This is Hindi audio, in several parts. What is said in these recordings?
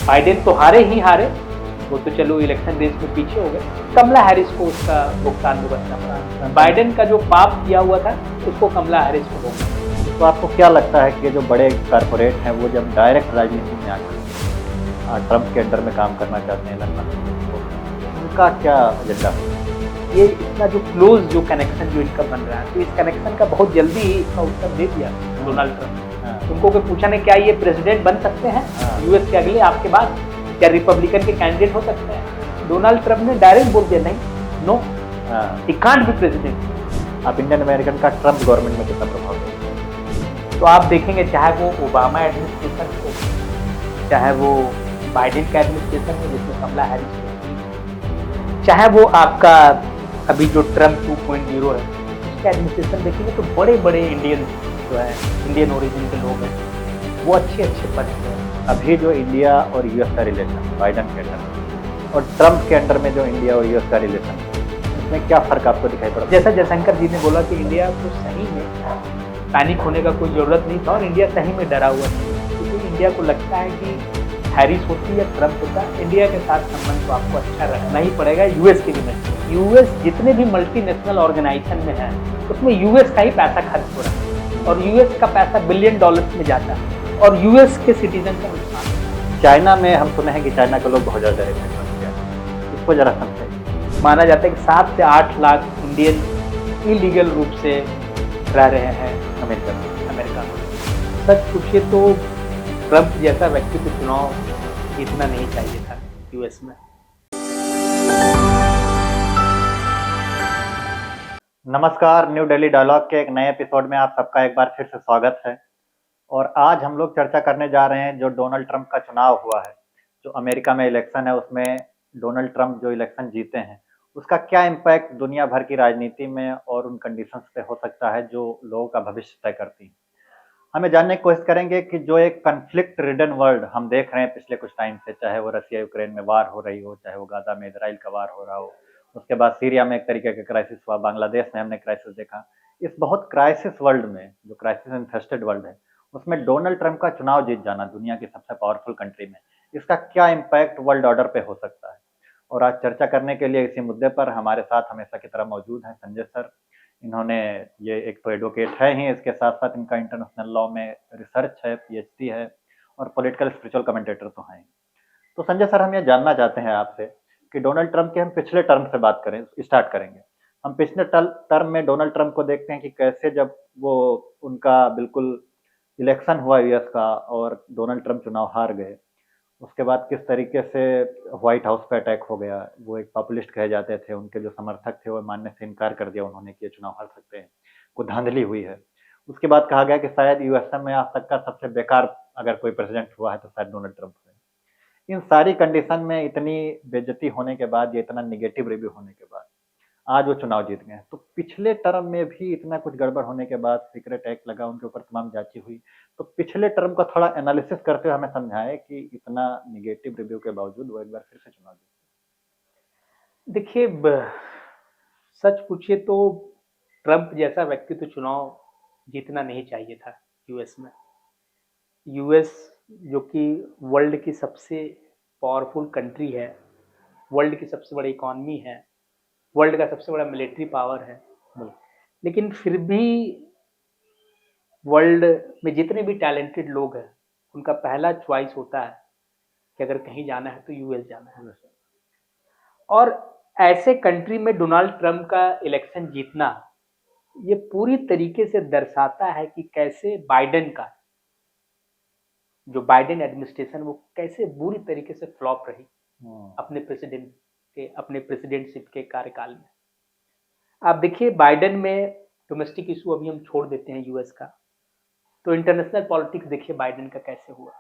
बाइडेन तो हारे ही हारे, वो तो चलो इलेक्शन रेस में पीछे हो गए। कमला हैरिस को उसका भुगतान भुगतना पड़ा। बाइडेन का जो पाप किया हुआ था उसको कमला हैरिस को भुगतना। तो आपको क्या लगता है कि जो बड़े कारपोरेट हैं वो जब डायरेक्ट राजनीति में आकर ट्रंप के अंडर में काम करना चाहते हैं, लगना तो उनका क्या एजेंडा है? ये इतना जो क्लोज जो कनेक्शन जो इनका बन रहा है, तो इस कनेक्शन का बहुत जल्दी ही इसका उत्तर दे दिया डोनाल्ड ट्रंप। उनको कोई पूछा नहीं क्या ये प्रेसिडेंट बन सकते हैं यूएस के अगले आपके बाद, क्या रिपब्लिकन के कैंडिडेट हो सकते हैं? डोनाल्ड ट्रंप ने डायरेक्ट बोल दिया नहीं, no, he can't be president. आप इंडियन अमेरिकन का ट्रंप गवर्नमेंट में कितना प्रभाव है? तो आप देखेंगे चाहे वो ओबामा एडमिनिस्ट्रेशन हो, चाहे वो बाइडेन का एडमिनिस्ट्रेशन हो जिसमें कमला हैरिस हो, चाहे वो आपका अभी जो ट्रंप 2.0 है उसका एडमिनिस्ट्रेशन देखेंगे, तो बड़े बड़े इंडियन जो है, इंडियन ओरिजिन के लोग हैं, वो अच्छे अच्छे पद पे हैं। अभी जो इंडिया और यूएस का रिलेशन बाइडेन के अंडर और ट्रंप के अंडर में जो इंडिया और यूएस का रिलेशन, इसमें क्या फर्क आपको दिखाई पड़ा? जैसा जयशंकर जी ने बोला कि इंडिया को सही में पैनिक होने का कोई जरूरत नहीं था और इंडिया सही में डरा हुआ था, क्योंकि इंडिया को लगता है कि हैरिस होती या ट्रंप होता, इंडिया के साथ संबंध तो आपको अच्छा रखना ही पड़ेगा यूएस के लिए। यूएस जितने भी मल्टीनेशनल ऑर्गेनाइजेशन में है उसमें यूएस का ही पैसा खर्च हो रहा है और यूएस का पैसा $बिलियन में जाता है और यूएस के सिटीजन का नुकसान। चाइना में हम सुने हैं कि चाइना के लोग बहुत ज़्यादा डरे थे, इसको जरा समझाइए। माना जाता है कि 7 से 8 लाख इंडियन इलीगल रूप से रह रहे हैं अमेरिका में। सच पूछिए तो ट्रंप जैसा व्यक्ति को चुनाव इतना नहीं चाहिए था यूएस में। नमस्कार, न्यू दिल्ली डायलॉग के एक नए एपिसोड में आप सबका एक बार फिर से स्वागत है। और आज हम लोग चर्चा करने जा रहे हैं जो डोनाल्ड ट्रंप का चुनाव हुआ है, जो अमेरिका में इलेक्शन है, उसमें डोनाल्ड ट्रंप जो इलेक्शन जीते हैं उसका क्या इम्पैक्ट दुनिया भर की राजनीति में और उन कंडीशंस पे हो सकता है जो लोगों का भविष्य तय करती हैं। हमें जानने की कोशिश करेंगे कि जो एक कन्फ्लिक्ट रिडन वर्ल्ड हम देख रहे हैं पिछले कुछ टाइम से, चाहे वो रसिया यूक्रेन में वार हो रही हो, चाहे वो गाजा में इसराइल का वार हो रहा हो, उसके बाद सीरिया में एक तरीके का क्राइसिस हुआ, बांग्लादेश में हमने क्राइसिस देखा। इस बहुत क्राइसिस वर्ल्ड में, जो क्राइसिस इन्फेस्टेड वर्ल्ड है, उसमें डोनाल्ड ट्रंप का चुनाव जीत जाना दुनिया की सबसे पावरफुल कंट्री में, इसका क्या इम्पैक्ट वर्ल्ड ऑर्डर पे हो सकता है? और आज चर्चा करने के लिए इसी मुद्दे पर हमारे साथ हमेशा की तरह मौजूद हैं संजय सर। इन्होंने, ये एक तो एडवोकेट है ही, इसके साथ साथ इनका इंटरनेशनल लॉ में रिसर्च है, पीएचडी है और पॉलिटिकल स्पिरिचुअल कमेंटेटर तो हैं। तो संजय सर, हम ये जानना चाहते हैं आपसे कि डोनाल्ड ट्रंप के हम पिछले टर्म से बात करें, स्टार्ट करेंगे। हम पिछले टर्म में डोनाल्ड ट्रंप को देखते हैं कि कैसे जब वो उनका बिल्कुल इलेक्शन हुआ यूएस का और डोनाल्ड ट्रंप चुनाव हार गए, उसके बाद किस तरीके से व्हाइट हाउस पे अटैक हो गया। वो एक पॉपुलिस्ट कहे जाते थे, उनके जो समर्थक थे वो मानने से इनकार कर दिया उन्होंने कि ये चुनाव हार सकते हैं, को धांधली हुई है। उसके बाद कहा गया कि शायद यूएसए में आज तक का सबसे बेकार अगर कोई प्रेसिडेंट हुआ है तो शायद डोनाल्ड ट्रंप है। इन सारी कंडीशन में इतनी बेइज्जती होने के बाद, ये इतना निगेटिव रिव्यू होने के बाद आज वो चुनाव जीत गए। तो पिछले टर्म में भी इतना कुछ गड़बड़ होने के बाद, सीक्रेट एक्ट लगा, उनके ऊपर तमाम जांची हुई, तो पिछले टर्म का थोड़ा एनालिसिस करते हुए हमें समझाएं कि इतना निगेटिव रिव्यू के बावजूद वो एक बार फिर से चुनाव जीते। देखिए, सच पूछिए तो ट्रंप जैसा व्यक्ति तो चुनाव जीतना नहीं चाहिए था यूएस में। यूएस जो कि वर्ल्ड की सबसे पावरफुल कंट्री है, वर्ल्ड की सबसे बड़ी इकॉनमी है, वर्ल्ड का सबसे बड़ा मिलिट्री पावर है, लेकिन फिर भी वर्ल्ड में जितने भी टैलेंटेड लोग हैं उनका पहला चॉइस होता है कि अगर कहीं जाना है तो यूएस जाना है। और ऐसे कंट्री में डोनाल्ड ट्रंप का इलेक्शन जीतना ये पूरी तरीके से दर्शाता है कि कैसे बाइडेन का, जो बाइडेन एडमिनिस्ट्रेशन, वो कैसे बुरी तरीके से फ्लॉप रही अपने प्रेसिडेंटशिप के कार्यकाल में। आप देखिए, बाइडेन में डोमेस्टिक इशू अभी हम छोड़ देते हैं यूएस का, तो इंटरनेशनल पॉलिटिक्स देखिए बाइडेन का कैसे हुआ।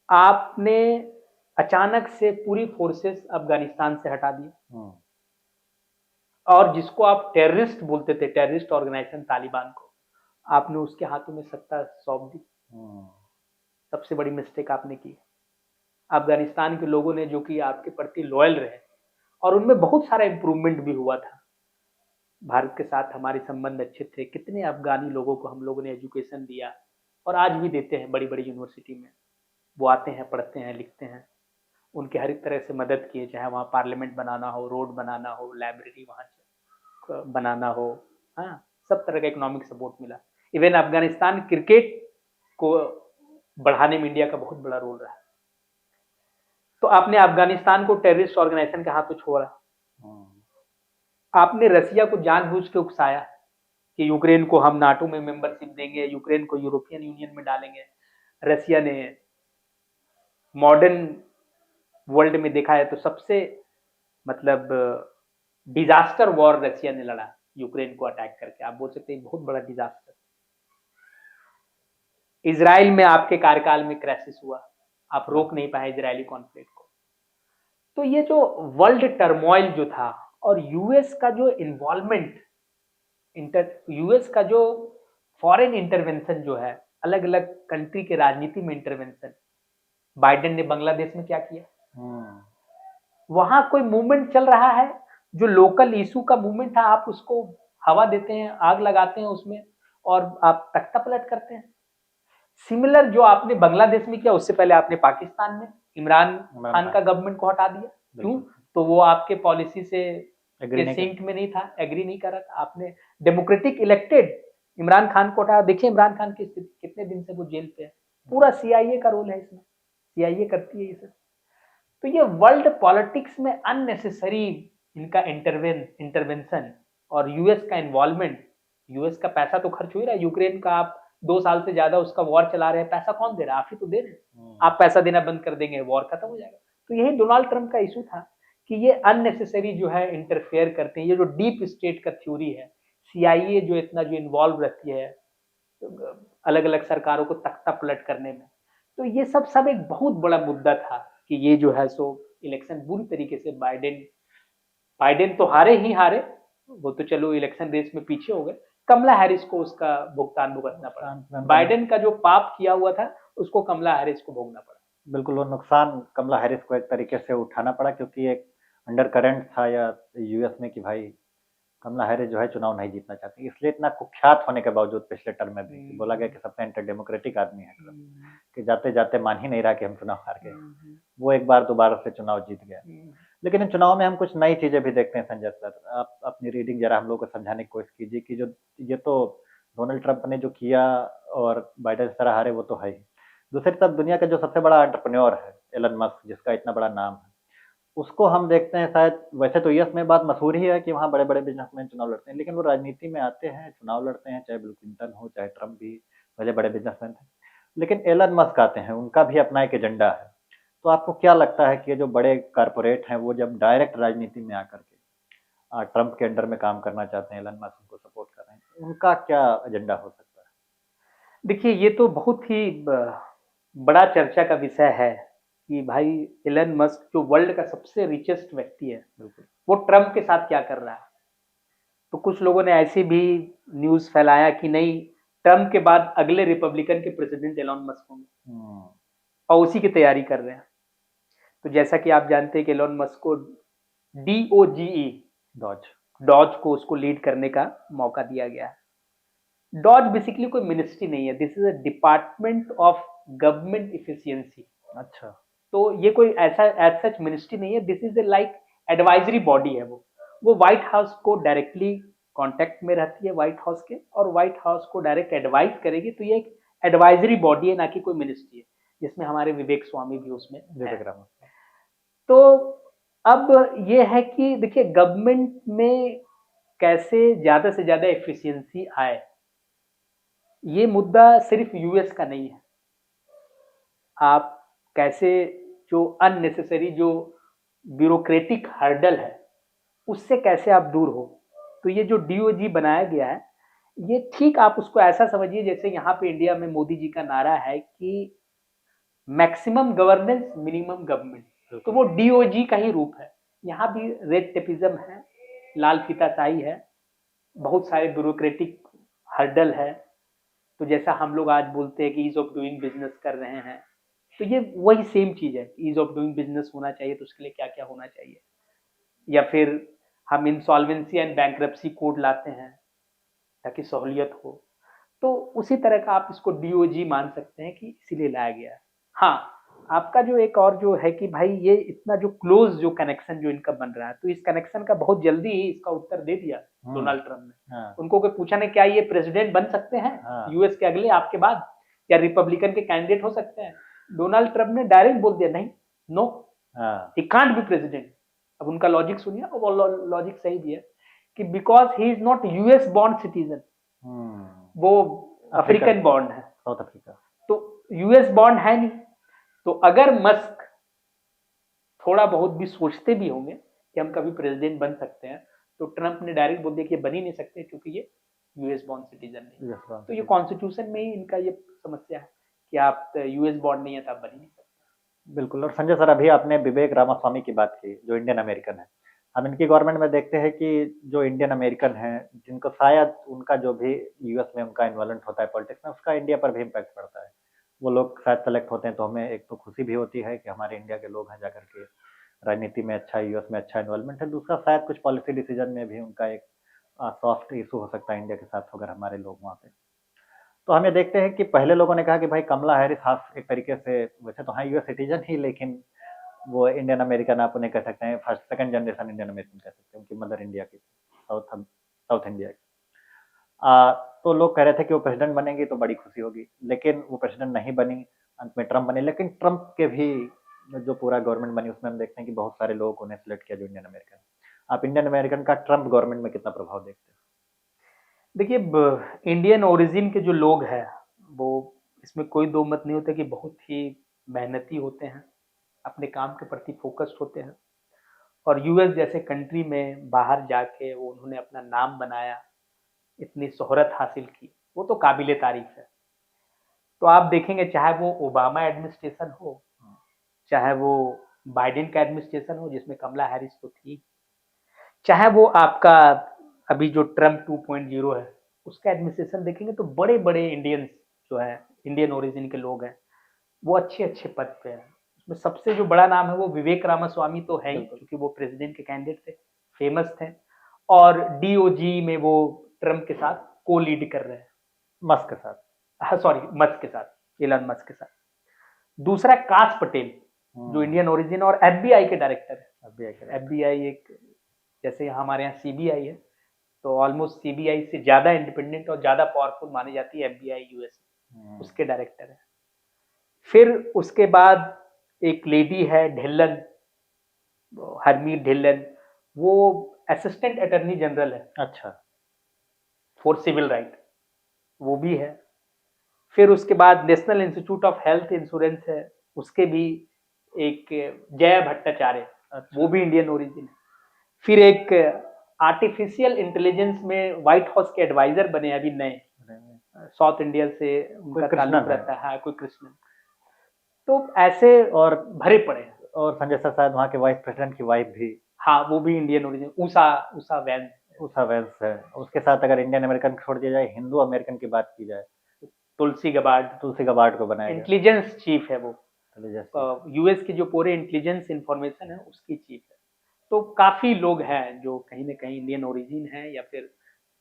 आपने अचानक से पूरी फोर्सेस अफगानिस्तान से हटा दी और जिसको आप टेररिस्ट बोलते थे, टेररिस्ट ऑर्गेनाइजेशन तालिबान को, आपने उसके हाथों में सत्ता सौंप दी। सबसे बड़ी मिस्टेक आपने की। अफगानिस्तान के लोगों ने, जो कि आपके प्रति लॉयल रहे और उनमें बहुत सारा इंप्रूवमेंट भी हुआ था, भारत के साथ हमारे संबंध अच्छे थे, कितने अफगानी लोगों को हम लोगों ने एजुकेशन दिया और आज भी देते हैं बड़ी बड़ी यूनिवर्सिटी में। वो आते हैं, पढ़ते हैं, लिखते हैं, उनके हर एक तरह से मदद किए, चाहे वहाँ पार्लियामेंट बनाना हो, रोड बनाना हो, लाइब्रेरी वहाँ बनाना हो, हाँ, सब तरह का इकोनॉमिक सपोर्ट मिला। इवन अफगानिस्तान क्रिकेट को बढ़ाने में इंडिया का बहुत बड़ा रोल रहा। तो आपने अफगानिस्तान को टेररिस्ट ऑर्गेनाइजेशन के हाथों छोड़ा, आपने रसिया को जानबूझ के उकसाया कि यूक्रेन को हम नाटो में मेंबरशिप देंगे, यूक्रेन को यूरोपियन यूनियन में डालेंगे। रसिया ने मॉडर्न वर्ल्ड में देखा है तो सबसे मतलब डिजास्टर वॉर रसिया ने लड़ा यूक्रेन को अटैक करके, आप बोल सकते हैं बहुत बड़ा डिजास्टर। इजराइल में आपके कार्यकाल में क्राइसिस हुआ, आप रोक नहीं पाए इजरायली कॉन्फ्लिक्ट को। तो ये जो वर्ल्ड टर्मोइल जो था और यूएस का जो इन्वॉल्वमेंट, यूएस का जो फॉरेन इंटरवेंशन जो है, अलग अलग कंट्री के राजनीति में इंटरवेंशन, बाइडेन ने बांग्लादेश में क्या किया, वहां कोई मूवमेंट चल रहा है जो लोकल इशू का मूवमेंट था, आप उसको हवा देते हैं, आग लगाते हैं उसमें और आप तख्ता पलट करते हैं। सिमिलर जो आपने बांग्लादेश में किया, उससे पहले आपने पाकिस्तान में इमरान खान का गवर्नमेंट को हटा दिया। क्यों? तो वो आपके पॉलिसी से सिंक में नहीं था, एग्री नहीं कर रहा था। आपने डेमोक्रेटिक इलेक्टेड इमरान खान को हटाया। देखिए इमरान खान की स्थिति, कितने दिन से वो जेल पे है। पूरा सीआईए का रोल है इसमें, सीआईए करती है ये सब। तो ये वर्ल्ड पॉलिटिक्स में अननेसेसरी इनका इंटरवेंशन और यूएस का इन्वॉल्वमेंट। यूएस का पैसा तो खर्च हो ही रहा है, यूक्रेन का आप 2 साल से ज्यादा उसका वॉर चला रहे हैं, पैसा कौन दे रहा है? आप ही तो दे रहे हैं। आप पैसा देना बंद कर देंगे, वॉर खत्म हो जाएगा। तो यही डोनाल्ड ट्रंप का इशू था कि ये अननेसेसरी जो है इंटरफेयर करते हैं। ये जो डीप स्टेट का थ्योरी है, सीआईए जो इतना जो इन्वॉल्व रहती है अलग अलग सरकारों को तख्ता पलट करने में, तो ये सब एक बहुत बड़ा मुद्दा था कि ये जो है सो इलेक्शन बुरी तरीके से बाइडेन तो हारे ही हारे, वो तो चलो इलेक्शन रेस में पीछे हो गए, कमला हैरिस को उसका भुगतान भुगतना पड़ा। बाइडेन का जो पाप किया हुआ था उसको कमला हैरिस को भोगना पड़ा। बिल्कुल, वो नुकसान कमला हैरिस को एक तरीके से उठाना पड़ा, क्योंकि एक अंडर करंट था या यूएस में कि भाई कमला हैरिस जो है चुनाव नहीं जीतना चाहती, इसलिए इतना कुख्यात होने के बावजूद पिछले टर्म में भी बोला गया कि सबसे एंटी डेमोक्रेटिक आदमी है ट्रम्प, कि जाते जाते मान ही नहीं रहा कि हम चुनाव हार गए। वो एक बार दोबारा से चुनाव जीत गया। लेकिन इन चुनाव में हम कुछ नई चीजें भी देखते हैं। संजय सर, आप अपनी रीडिंग जरा हम लोग को समझाने की कोशिश कीजिए कि जो ये तो डोनाल्ड ट्रंप ने जो किया और बाइडेन तरह हारे वो तो है ही, दूसरी तरफ दुनिया का जो सबसे बड़ा एंटरप्रेन्योर है एलन मस्क, जिसका इतना बड़ा नाम है, उसको हम देखते हैं शायद, वैसे तो यूएस में बात मशहूर ही है कि वहाँ बड़े बड़े बिजनेसमैन चुनाव लड़ते हैं, लेकिन वो राजनीति में आते हैं, चुनाव लड़ते हैं, चाहे बिल क्लिंटन हो चाहे ट्रंप भी पहले बड़े बिजनेसमैन थे, लेकिन एलन मस्क आते हैं, उनका भी अपना एक एजेंडा है। तो आपको क्या लगता है कि ये जो बड़े कारपोरेट हैं वो जब डायरेक्ट राजनीति में आकर के ट्रंप के अंडर में काम करना चाहते हैं, एलन मस्क उनको सपोर्ट कर रहे हैं, उनका क्या एजेंडा हो सकता है? देखिए ये तो बहुत ही बड़ा चर्चा का विषय है कि भाई एलन मस्क जो वर्ल्ड का सबसे रिचेस्ट व्यक्ति है, वो ट्रंप के साथ क्या कर रहा है। तो कुछ लोगों ने ऐसी भी न्यूज फैलाया कि नहीं, ट्रंप के बाद अगले रिपब्लिकन के प्रेसिडेंट एलन मस्क होंगे और उसी की तैयारी कर रहे हैं। तो जैसा कि आप जानते हैं कि एलन मस्क को डॉज को उसको लीड करने का मौका दिया गया है। डॉज बेसिकली कोई मिनिस्ट्री नहीं है, this is a department of government efficiency. अच्छा, तो ये कोई ऐसा एज सच मिनिस्ट्री नहीं है, this is a like advisory body है। वो व्हाइट हाउस को डायरेक्टली कांटेक्ट में रहती है, व्हाइट हाउस के, और व्हाइट हाउस को डायरेक्ट एडवाइस करेगी। तो ये एक एडवाइजरी बॉडी है, ना कि कोई मिनिस्ट्री है, जिसमें हमारे विवेक स्वामी भी उसमें है। तो अब ये है कि देखिए गवर्नमेंट में कैसे ज्यादा से ज्यादा एफिशिएंसी आए, ये मुद्दा सिर्फ यूएस का नहीं है। आप कैसे जो अननेसेसरी जो ब्यूरोक्रेटिक हर्डल है उससे कैसे आप दूर हो। तो ये जो डीओजी बनाया गया है, ये ठीक आप उसको ऐसा समझिए जैसे यहाँ पे इंडिया में मोदी जी का नारा है कि मैक्सिमम गवर्नेंस मिनिमम गवर्नमेंट, तो वो डीओजी का ही रूप है। यहाँ भी रेड टेपिज्म है, लाल फीताशाही है, बहुत सारे ब्यूरोक्रेटिक हर्डल है। तो जैसा हम लोग आज बोलते हैं कि ईज ऑफ डूइंग बिजनेस कर रहे हैं, तो ये वही सेम चीज है। ईज ऑफ डूइंग बिजनेस होना चाहिए तो उसके लिए क्या क्या होना चाहिए, या फिर हम इंसॉल्वेंसी एंड बैंक्रप्सी कोड लाते हैं ताकि सहूलियत हो। तो उसी तरह का आप इसको डीओजी मान सकते हैं कि इसीलिए लाया गया है। हाँ, आपका जो एक और जो है कि भाई ये इतना जो क्लोज जो कनेक्शन जो इनका बन रहा है, तो इस कनेक्शन का बहुत जल्दी ही इसका उत्तर दे दिया डोनाल्ड ट्रम्प ने। हाँ, उनको कोई पूछा नहीं क्या ये प्रेसिडेंट बन सकते हैं हाँ, यूएस के अगले आपके बाद, या रिपब्लिकन के कैंडिडेट हो सकते हैं? डोनाल्ड ट्रम्प ने डायरेक्ट बोल दिया नहीं, नो, हाँ, ही कांट बी प्रेसिडेंट। अब उनका लॉजिक सुनिए, और वो लॉजिक सही भी है कि because he is not US born citizen, वो अफ्रीकन बॉर्न है, साउथ अफ्रीका, तो यूएस बॉर्न है नहीं। तो अगर मस्क थोड़ा बहुत भी सोचते भी होंगे कि हम कभी प्रेसिडेंट बन सकते हैं, तो ट्रम्प ने डायरेक्ट बोल दिया कि ये बन ही नहीं सकते क्योंकि ये यूएस बॉर्न सिटीजन नहीं। तो ये कॉन्स्टिट्यूशन में ही इनका ये समस्या है कि आप यूएस बॉर्न नहीं है तो आप बन ही नहीं सकते। बिल्कुल। और संजय सर, अभी आपने विवेक रामास्वामी की बात की, जो इंडियन अमेरिकन है। हम इनकी गवर्नमेंट में देखते हैं कि जो इंडियन अमेरिकन है, जिनको शायद उनका जो भी यूएस में उनका इन्वॉल्वमेंट होता है पॉलिटिक्स में, उसका इंडिया पर भी इम्पैक्ट पड़ता है। वो लोग शायद सेलेक्ट होते हैं तो हमें एक तो खुशी भी होती है कि हमारे इंडिया के लोग हैं जाकर के राजनीति में अच्छा, यूएस में अच्छा इन्वॉल्वमेंट है। दूसरा, शायद कुछ पॉलिसी डिसीजन में भी उनका एक सॉफ्ट इशू हो सकता है इंडिया के साथ अगर हमारे लोग वहाँ पे। तो हम ये देखते हैं कि पहले लोगों ने कहा कि भाई कमला हैरिस हाफ एक तरीके से, वैसे तो हाँ यूएस सिटीजन ही, लेकिन वो इंडियन अमेरिकन आप उन्हें कह सकते हैं, first second generation Indian American कह सकते हैं, उनकी मदर इंडिया की, साउथ इंडिया की। तो लोग कह रहे थे कि वो प्रेसिडेंट बनेंगी तो बड़ी खुशी होगी, लेकिन वो प्रेसिडेंट नहीं बनी, अंत में ट्रम्प बने। लेकिन ट्रम्प के भी जो पूरा गवर्नमेंट बनी उसमें हम देखते हैं कि बहुत सारे लोगों को उन्हें सिलेक्ट किया जो इंडियन अमेरिकन। आप इंडियन अमेरिकन का ट्रम्प गवर्नमेंट में कितना प्रभाव देखते हैं? देखिए, इंडियन ओरिजिन के जो लोग हैं, वो इसमें कोई दो मत नहीं होता कि बहुत ही मेहनती होते हैं, अपने काम के प्रति फोकस्ड होते हैं, और यूएस जैसे कंट्री में बाहर जाके वो उन्होंने अपना नाम बनाया, इतनी शोहरत हासिल की, वो तो काबिले तारीफ है। तो आप देखेंगे चाहे वो ओबामा एडमिनिस्ट्रेशन हो, चाहे वो बाइडेन का एडमिनिस्ट्रेशन हो जिसमें कमला हैरिस तो थी, चाहे वो आपका अभी जो ट्रम्प 2.0 है उसका एडमिनिस्ट्रेशन देखेंगे, तो बड़े बड़े इंडियंस जो है, इंडियन ओरिजिन के लोग हैं, वो अच्छे अच्छे पद पे हैं। उसमें सबसे जो बड़ा नाम है वो विवेक रामास्वामी तो है ही, क्योंकि वो प्रेसिडेंट के कैंडिडेट थे, फेमस थे, और डीओजी में वो ट्रम्प के साथ को लीड कर रहे हैं, मस्क के साथ, हाँ सॉरी, मस्क के साथ, एलन मस्क के साथ। दूसरा काश पटेल, जो इंडियन ओरिजिन और एफबीआई के डायरेक्टर है। एफबीआई एक, जैसे हमारे यहाँ सीबीआई है, तो ऑलमोस्ट सीबीआई से ज्यादा इंडिपेंडेंट और ज्यादा पावरफुल मानी जाती है एफबीआई यूएस, उसके डायरेक्टर है। फिर उसके बाद एक लेडी है ढिल्लन, हरमीत ढिल्लन, वो असिस्टेंट अटॉर्नी जनरल है, अच्छा, फॉर सिविल राइट, वो भी है। फिर उसके बाद national institute of health insurance है, उसके भी एक जय भट्टाचार्य, अच्छा, वो भी इंडियन ओरिजिन है। फिर एक आर्टिफिशियल इंटेलिजेंस में व्हाइट हाउस के एडवाइजर बने अभी नए, साउथ इंडिया से उनका ताल्लुक रहता है, कोई कृष्णन। तो ऐसे और भरे पड़े हैं। और संजय सर, शायद वहाँ के वाइस प्रेसिडेंट की वाइफ भी, हाँ वो भी Indian origin, Usha vents, Usha Wales है। उसके साथ अगर इंडियन अमेरिकन छोड़ दिया जाए, हिंदू अमेरिकन की बात की जाए, तुलसी गबार्ड को बनाया गया, इंटेलिजेंस चीफ है वो, इंटेलिजेंस यूएस की जो पूरे इंटेलिजेंस इंफॉर्मेशन है उसकी चीफ है। तो काफी लोग हैं जो कहीं ना कहीं इंडियन ओरिजिन है, या फिर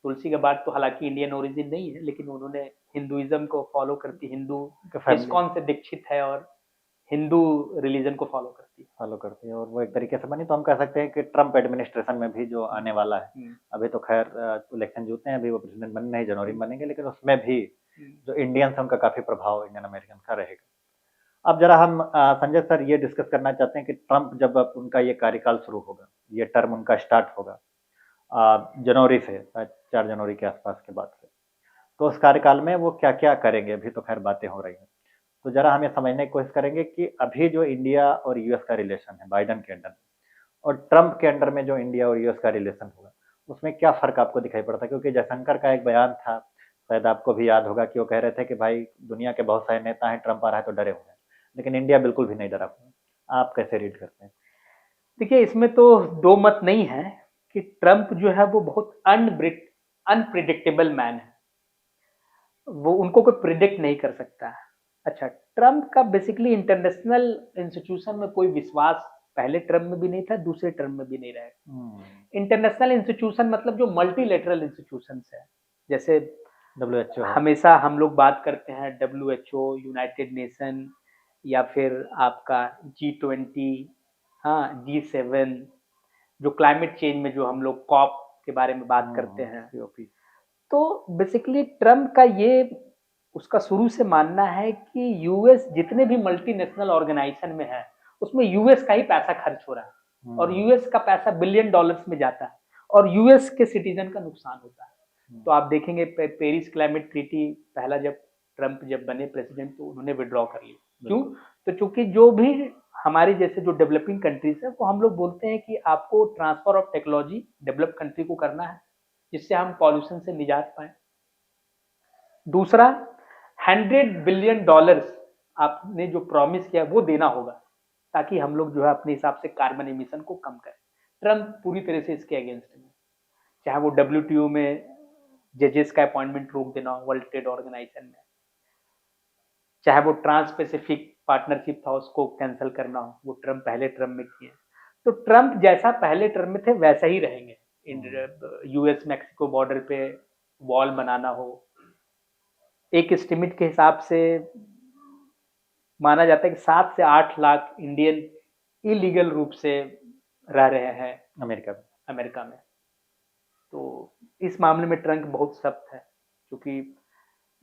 तुलसी गबार्ड तो हालांकि इंडियन ओरिजिन नहीं है, लेकिन उन्होंने हिंदुइज्म को फॉलो करती, हिंदू इस्कॉन से दीक्षित है और हिंदू रिलीजन को फॉलो करती है, और वो एक तरीके से बनी। तो हम कह सकते हैं कि ट्रम्प एडमिनिस्ट्रेशन में भी जो आने वाला है, अभी तो खैर इलेक्शन जीतते हैं, अभी वो प्रेसिडेंट बनने नहीं, जनवरी में बनेंगे, लेकिन उसमें भी जो इंडियंस है उनका काफी प्रभाव इंडियन अमेरिकन का रहेगा। अब जरा हम संजय सर ये डिस्कस करना चाहते हैं कि ट्रम्प जब उनका ये कार्यकाल शुरू होगा, ये टर्म उनका स्टार्ट होगा जनवरी से, 4 जनवरी के आसपास के बाद से, तो उस कार्यकाल में वो क्या क्या करेंगे, अभी तो खैर बातें हो रही हैं। तो जरा हमें समझने की कोशिश करेंगे कि अभी जो इंडिया और यूएस का रिलेशन है बाइडेन के अंडर में, और ट्रम्प के अंडर में जो इंडिया और यूएस का रिलेशन होगा, उसमें क्या फर्क आपको दिखाई पड़ता है? क्योंकि जयशंकर का एक बयान था, शायद आपको भी याद होगा, कि वो कह रहे थे कि भाई दुनिया के बहुत सारे नेता हैं, ट्रम्प आ रहा है तो डरे हुए हैं, लेकिन इंडिया बिल्कुल भी नहीं डरा हुआ। आप कैसे रीड करते हैं? देखिए, इसमें तो दो मत नहीं है कि ट्रम्प जो है वो बहुत अनप्रिडिक्टेबल मैन है, वो उनको कोई प्रिडिक्ट नहीं कर सकता है। अच्छा, ट्रम्प का बेसिकली इंटरनेशनल इंस्टीट्यूशन में कोई विश्वास पहले टर्म में भी नहीं था, दूसरे टर्म में भी नहीं रहेगा। इंटरनेशनल इंस्टीट्यूशन मतलब जो मल्टीलेटरल इंस्टीट्यूशन है, जैसे WHO हमेशा हम लोग बात करते हैं WHO, यूनाइटेड नेशन, या फिर आपका G20, हाँ G7, जो क्लाइमेट चेंज में जो हम लोग कॉप के बारे में बात करते हैं। COP। तो बेसिकली ट्रम्प का ये उसका शुरू से मानना है कि यूएस जितने भी मल्टीनेशनल ऑर्गेनाइजेशन में है उसमें यूएस का ही पैसा खर्च हो रहा है और यूएस का पैसा बिलियन डॉलर्स में जाता है और यूएस के सिटीजन का नुकसान होता है। तो आप देखेंगे पेरिस क्लाइमेट ट्रीटी पहला जब ट्रम्प जब बने प्रेसिडेंट तो उन्होंने विड्रॉ कर लिया। क्यों? तो चूंकि जो भी हमारे जैसे जो डेवलपिंग कंट्रीज है वो हम लोग बोलते हैं कि आपको transfer of technology develop country को करना है जिससे हम पॉल्यूशन से निजात पाए। दूसरा, $100 बिलियन आपने जो प्रॉमिस किया वो देना होगा ताकि हम लोग जो है अपने हिसाब से कार्बन एमिशन को कम करें। ट्रम्प पूरी तरह से इसके अगेंस्ट में, चाहे वो WTO में जजेस का अपॉइंटमेंट रोक देना हो, वर्ल्ड ट्रेड ऑर्गेनाइजेशन में, चाहे वो ट्रांस पैसिफिक पार्टनरशिप था उसको कैंसिल करना हो, वो ट्रम्प पहले टर्म में किए। तो ट्रम्प जैसा पहले टर्म में थे वैसा ही रहेंगे। यूएस मैक्सिको बॉर्डर पे वॉल बनाना हो, एक एस्टिमेट के हिसाब से माना जाता है कि 7 से 8 लाख इंडियन इलीगल रूप से रह रहे हैं अमेरिका में। तो इस मामले में ट्रम्प बहुत सख्त है क्योंकि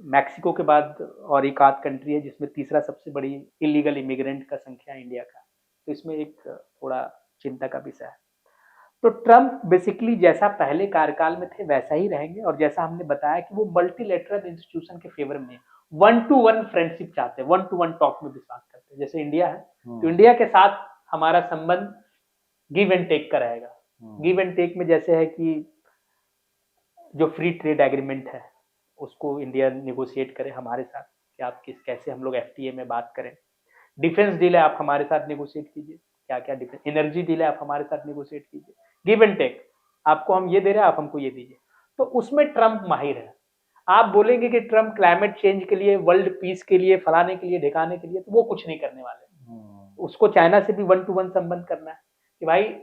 मैक्सिको के बाद और एक आध कंट्री है जिसमें तीसरा सबसे बड़ी इलीगल इमिग्रेंट का संख्या इंडिया का। तो इसमें एक थोड़ा चिंता का विषय है। तो ट्रम्प बेसिकली जैसा पहले कार्यकाल में थे वैसा ही रहेंगे और जैसा हमने बताया कि वो मल्टीलेटरल इंस्टीट्यूशन के फेवर में 1-to-1 फ्रेंडशिप चाहते हैं, 1-to-1 टॉक में विश्वास करते हैं। जैसे इंडिया है तो इंडिया के साथ हमारा संबंध गिव एंड टेक का रहेगा। गिव एंड टेक में जैसे है कि जो फ्री ट्रेड एग्रीमेंट है उसको इंडिया निगोशिएट करे हमारे साथ कि आप कैसे हम लोग FTA में बात करें। डिफेंस डील है आप हमारे साथ निगोशिएट कीजिए, क्या क्या डिफेंस एनर्जी डील है आप हमारे साथ निगोशिएट कीजिए। गिव एंड टेक, आपको हम ये दे रहे हैं आप हमको ये दीजिए। तो उसमें ट्रम्प माहिर है। आप बोलेंगे कि ट्रम्प क्लाइमेट चेंज के लिए, वर्ल्ड पीस के लिए, फलाने के लिए, ढिकाने के लिए, तो वो कुछ नहीं करने वाले। उसको चाइना से भी 1-to-1 संबंध करना है कि भाई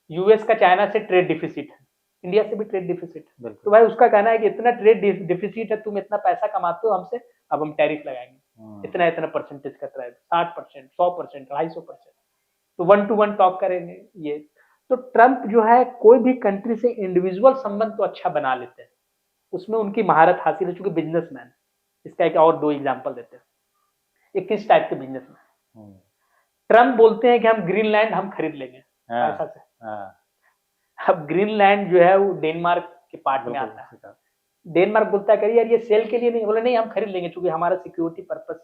यूएस का चाइना से ट्रेड डिफिसिट है, इंडिया से भी ट्रेड डिफिसिट है। तो भाई उसका कहना है कि इतना ट्रेड डिफिसिट है, तुम इतना पैसा कमाते हो हमसे, अब हम टैरिफ लगाएंगे इतना इतना परसेंटेज का ट्रेड, 60%, 100%, 250%। तो 1-to-1 टॉक करेंगे ये। तो ट्रम्प जो है कोई भी कंट्री से इंडिविजुअल संबंध तो अच्छा बना लेते हैं, उसमें उनकी महारत हासिल है चूंकि बिजनेसमैन। इसका एक और 2 एग्जांपल देते हैं। एक किस टाइप के बिजनेसमैन, ट्रम्प बोलते हैं कि हम ग्रीनलैंड हम खरीद लेंगे ऐसा से। अब ग्रीनलैंड जो है वो डेनमार्क के पार्ट में आता है। डेनमार्क बोलता है कि यार ये सेल के लिए नहीं, बोले नहीं हम खरीद लेंगे क्योंकि हमारा सिक्योरिटी पर्पस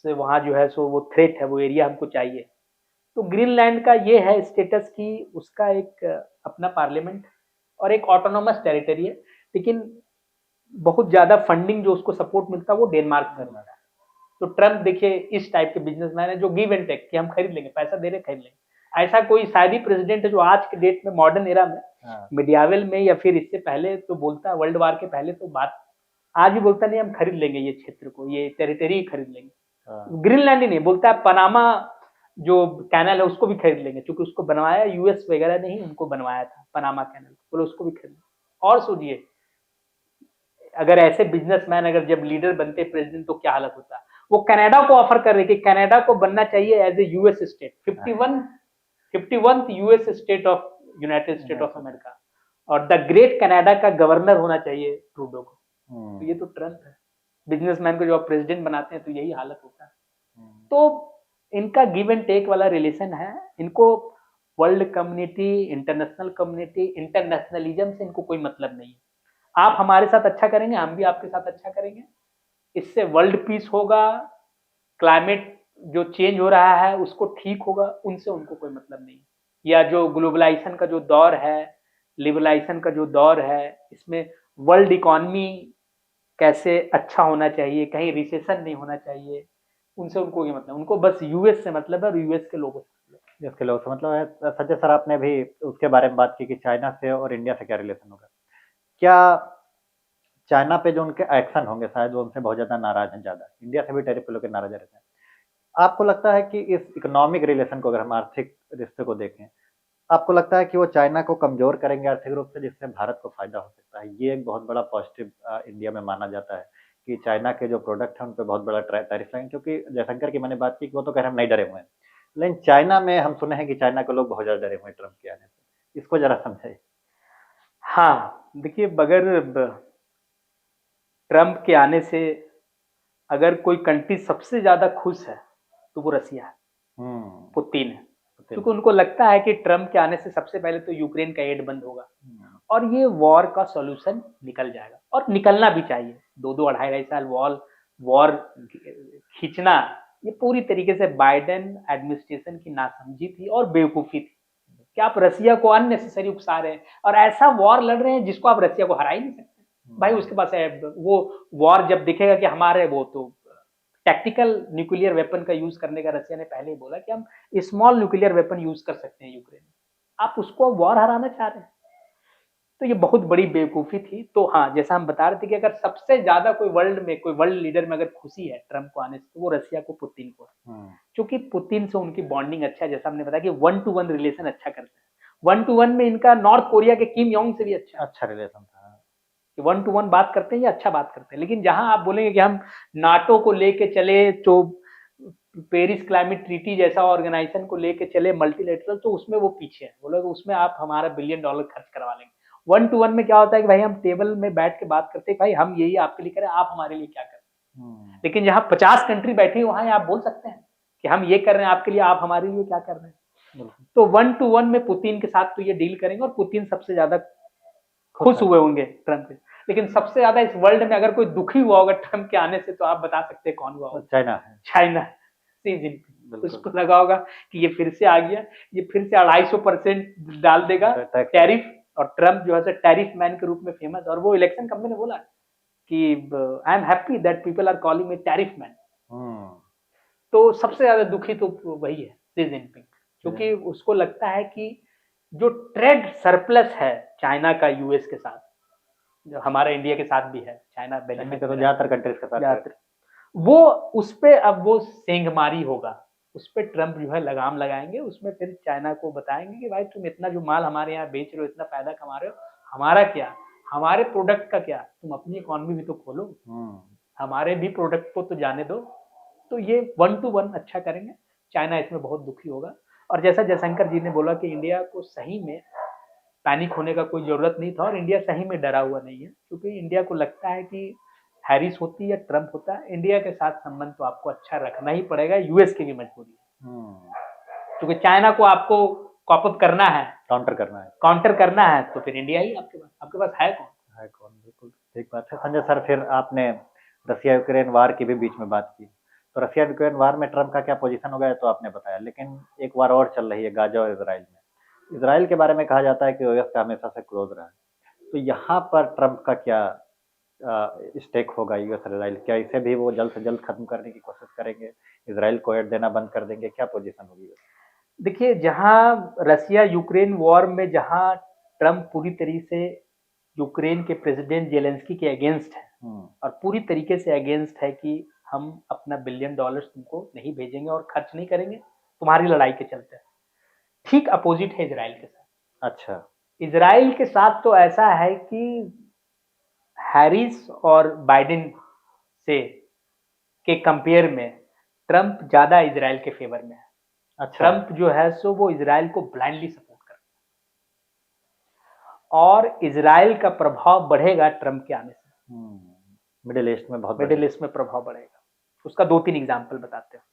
से वहां जो है सो वो थ्रेट है, वो एरिया हमको चाहिए। तो ग्रीनलैंड का ये है स्टेटस कि उसका एक अपना पार्लियामेंट और एक ऑटोनोमस टेरिटरी है, लेकिन बहुत ज्यादा फंडिंग जो उसको सपोर्ट मिलता है वो डेनमार्क से मिलता है। तो ट्रम्प देखिए इस टाइप के बिजनेसमैन है जो गिव एंड टेक कि हम खरीद लेंगे, पैसा दे रहे खरीद लेंगे। ऐसा कोई शायद ही प्रेसिडेंट है जो आज के डेट में मॉडर्न एरा में मिडियावल में या फिर इससे पहले तो बोलता है, वर्ल्ड वार के पहले तो बात आज भी बोलता नहीं हम खरीद लेंगे ये क्षेत्र को, ये टेरिटरी खरीद लेंगे। ग्रीनलैंड ही नहीं बोलता है, पनामा जो कैनल है उसको भी खरीद लेंगे क्योंकि उसको बनवाया यूएस वगैरह नहीं, उनको बनवाया था पनामा कैनल, बोले उसको भी खरीद। और सोचिए अगर ऐसे बिजनेसमैन अगर जब लीडर बनते प्रेसिडेंट तो क्या हालत होता है। वो कनाडा को ऑफर कर रहे कि कनाडा को बनना चाहिए as a US state, 51th US state of United State of America, और द ग्रेट कनाडा का गवर्नर होना चाहिए ट्रूडो को। तो ये तो ट्रम्प है। बिजनेसमैन को जो आप प्रेसिडेंट बनाते हैं तो यही हालत होता है। तो इनका गिव एंड टेक वाला रिलेशन है। इनको world community, international community, internationalism से इनको कोई मतलब नहीं है। आप हमारे साथ अच्छा करेंगे, हम भी आपके साथ अच्छा करेंगे, इससे वर्ल्ड पीस होगा, क्लाइमेट जो चेंज हो रहा है उसको ठीक होगा, उनसे उनको कोई मतलब नहीं। या जो ग्लोबलाइजेशन का जो दौर है, लिबरलाइजेशन का जो दौर है, इसमें वर्ल्ड इकोनॉमी कैसे अच्छा होना चाहिए, कहीं रिसेशन नहीं होना चाहिए, उनसे उनको ये मतलब, उनको बस यूएस से मतलब है और यूएस के लोगों से। इसके लोगों से मतलब है। संजय सर आपने भी उसके बारे में बात की कि चाइना से और इंडिया से क्या रिलेशन होगा। क्या चाइना पे जो उनके एक्शन होंगे शायद वो उनसे बहुत ज्यादा नाराज हैं, ज्यादा इंडिया से भी टैरिफ पे लोग नाराज रहते हैं। आपको लगता है कि इस इकोनॉमिक रिलेशन को, अगर हम आर्थिक रिश्ते को देखें, आपको लगता है कि वो चाइना को कमजोर करेंगे आर्थिक रूप से, जिससे भारत को फायदा हो सकता है? ये एक बहुत बड़ा पॉजिटिव इंडिया में माना जाता है कि चाइना के जो प्रोडक्ट हैं उन पे बहुत बड़ा टैरिफ लगेंगे, क्योंकि जयशंकर की मैंने बात की कि वो तो कह रहे हम नहीं डरे हुए हैं, लेकिन चाइना में हम सुने हैं कि चाइना के लोग बहुत ज़्यादा डरे हुए हैं ट्रम्प के आने से। इसको ज़रा समझाइए। हाँ, देखिए, बगैर ट्रम्प के आने से अगर कोई कंट्री सबसे ज्यादा खुश है तो वो रसिया है, हुँ, पुतिन है। पुतिन। क्योंकि उनको लगता है कि ट्रम्प के आने से सबसे पहले तो यूक्रेन का एड बंद होगा और ये वॉर का सॉल्यूशन निकल जाएगा, और निकलना भी चाहिए। 2-2 2.5 साल वॉर खींचना, ये पूरी तरीके से बाइडेन एडमिनिस्ट्रेशन की नासमझी थी और बेवकूफी थी कि आप रसिया को अननेसेसरी उकसा रहे हैं और ऐसा वॉर लड़ रहे हैं जिसको आप रसिया को हरा ही नहीं सकते। भाई उसके पास वो वॉर जब दिखेगा कि हमारे, वो तो टैक्टिकल न्यूक्लियर वेपन का यूज करने का रसिया ने पहले ही बोला कि हम स्मॉल न्यूक्लियर वेपन यूज कर सकते हैं यूक्रेन में, आप उसको वॉर हराना चाह रहे हैं। तो ये बहुत बड़ी बेवकूफी थी। तो हाँ, जैसा हम बता रहे थे कि अगर सबसे ज्यादा कोई वर्ल्ड लीडर में अगर खुशी है ट्रम्प को आने से, तो वो रसिया को, पुतिन को है। क्योंकि पुतिन से उनकी बॉन्डिंग अच्छा है, जैसा हमने बताया कि 1-to-1 रिलेशन अच्छा करते हैं। 1-to-1 में इनका नॉर्थ कोरिया के किम योंग से भी अच्छा रिलेशन था। 1-to-1 बात करते हैं, ये अच्छा बात करते हैं। लेकिन जहां आप बोलेंगे कि हम नाटो को लेके चले, तो पेरिस क्लाइमेट ट्रीटी जैसा ऑर्गेनाइजेशन को लेके चले मल्टीलेटरल, तो उसमें वो पीछे है। बोले उसमें आप हमारा $1 बिलियन खर्च करवा लेंगे। 1-to-1 में क्या होता है कि भाई हम टेबल में बैठ के बात करते हैं, भाई हम यही आपके लिए करें, आप हमारे लिए क्या करें। लेकिन जहां 50 कंट्री बैठी है, वहां आप बोल सकते हैं कि हम ये कर रहे हैं आपके लिए, आप हमारे लिए क्या कर रहे हैं। तो 1-to-1 में पुतिन के साथ तो ये डील करेंगे, और पुतिन सबसे ज्यादा खुश हुए होंगे ट्रम्प के। लेकिन सबसे ज्यादा इस वर्ल्ड में अगर कोई दुखी हुआ होगा ट्रम्प के आने से, तो आप बता सकते हैं कौन हुआ होगा। China, Xi Jinping. उसको लगा होगा कि ये फिर से आ गया, ये फिर से 250% डाल देगा टैरिफ, और ट्रम्प जो है टैरिफ मैन के रूप में फेमस। और वो इलेक्शन कब ने बोला कि I am happy that people are calling me tariff man. तो सबसे ज्यादा दुखी तो वही है, शी जिनपिंग, क्योंकि उसको लगता है कि जो ट्रेड सरप्लस है चाइना का यूएस के साथ, जो हमारा इंडिया के साथ भी है, चाइना बेनिफिट तो ज्यादातर कंट्रीज के साथ, वो उस पे अब वो सेंधमारी होगा, उस पे ट्रम्प जो है लगाम लगाएंगे। उसमें फिर चाइना को बताएंगे कि भाई तुम इतना जो माल हमारे यहाँ बेच रहे हो, इतना फायदा कमा रहे हो, हमारा क्या, हमारे प्रोडक्ट का क्या, तुम अपनी इकोनॉमी भी तो खोलो, हमारे भी प्रोडक्ट को तो जाने दो। तो ये 1-to-1 अच्छा करेंगे, चाइना इसमें बहुत दुखी होगा। और जैसा जयशंकर जी ने बोला कि इंडिया को सही में पैनिक होने का कोई जरूरत नहीं था, और इंडिया सही में डरा हुआ नहीं है, क्योंकि इंडिया को लगता है कि हैरिस होती या ट्रम्प होता है, इंडिया के साथ संबंध तो आपको अच्छा रखना ही पड़ेगा, यूएस की भी मजबूरी है। क्योंकि चाइना को आपको कॉप अप करना है, काउंटर करना है, तो फिर इंडिया ही आपके पास है कौन। बिल्कुल ठीक बात है। संजय सर, फिर आपने रसिया यूक्रेन वार की भी बीच में बात की, तो रसिया यूक्रेन वार में ट्रम्प का क्या पोजीशन होगा तो आपने बताया, लेकिन एक वार और चल रही है गाजा और इसराइल में। इसराइल के बारे में कहा जाता है कि यूएस का हमेशा से क्लोज रहा है, तो यहाँ पर ट्रम्प का क्या स्टेक होगा यूएस और इसराइल? क्या इसे भी वो जल्द से जल्द खत्म करने की कोशिश करेंगे, इसराइल को एड देना बंद कर देंगे, क्या पोजीशन होगी? देखिए, जहां रसिया यूक्रेन वॉर में जहां ट्रम्प पूरी तरीके से यूक्रेन के प्रेसिडेंट जेलेंस्की के अगेंस्ट है, और पूरी तरीके से अगेंस्ट है कि हम अपना $1 बिलियन तुमको नहीं भेजेंगे और खर्च नहीं करेंगे तुम्हारी लड़ाई के चलते, ठीक अपोजिट है इसराइल के साथ। अच्छा, इसराइल के साथ तो ऐसा है कि हैरिस और बाइडेन से के कंपेयर में ट्रम्प ज्यादा इसराइल के फेवर में है। अच्छा। ट्रम्प जो है सो वो इसराइल को ब्लाइंडली सपोर्ट करता है, और इसराइल का प्रभाव बढ़ेगा ट्रम्प के आने से। मिडिल ईस्ट में प्रभाव बढ़ेगा। उसका 2-3 एग्जाम्पल बताते हैं।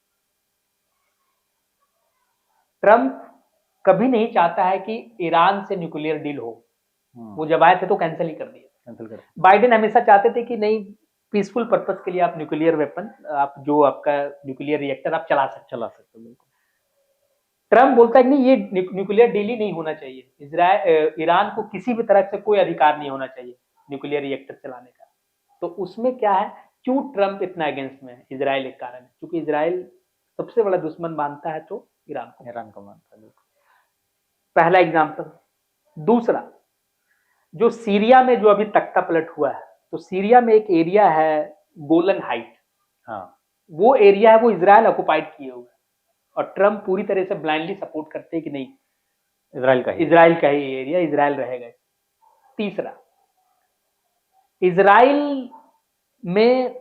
ट्रम्प कभी नहीं चाहता है कि ईरान से न्यूक्लियर डील हो, वो जब आए थे तो कैंसिल ही कर दिया। बाइडेन हमेशा चाहते थे कि नहीं, पीसफुल पर्पस के लिए आप न्यूक्लियर वेपन, आप जो आपका न्यूक्लियर रिएक्टर आप चला सकते हो। बिल्कुल। ट्रम्प बोलता है कि नहीं, ये न्यूक्लियर डील ही नहीं होना चाहिए, ईरान को किसी भी तरह से कोई अधिकार नहीं होना चाहिए न्यूक्लियर रिएक्टर चलाने का। तो उसमें क्या है, क्यों ट्रम्प इतना अगेंस्ट में है? इसराइल एक कारण है, क्योंकि इसराइल सबसे बड़ा दुश्मन मानता है तो ईरान को मानता है। पहला एग्जाम्पल। दूसरा, जो सीरिया में जो अभी तख्ता पलट हुआ है, तो सीरिया में एक एरिया है गोलन हाइट, वो एरिया है वो इसराइल ऑक्युपाइड किए हुए, और ट्रम्प पूरी तरह से ब्लाइंडली सपोर्ट करते हैं कि नहीं, इसराइल का ही एरिया, इसराइल रहेगा। तीसरा, इसराइल में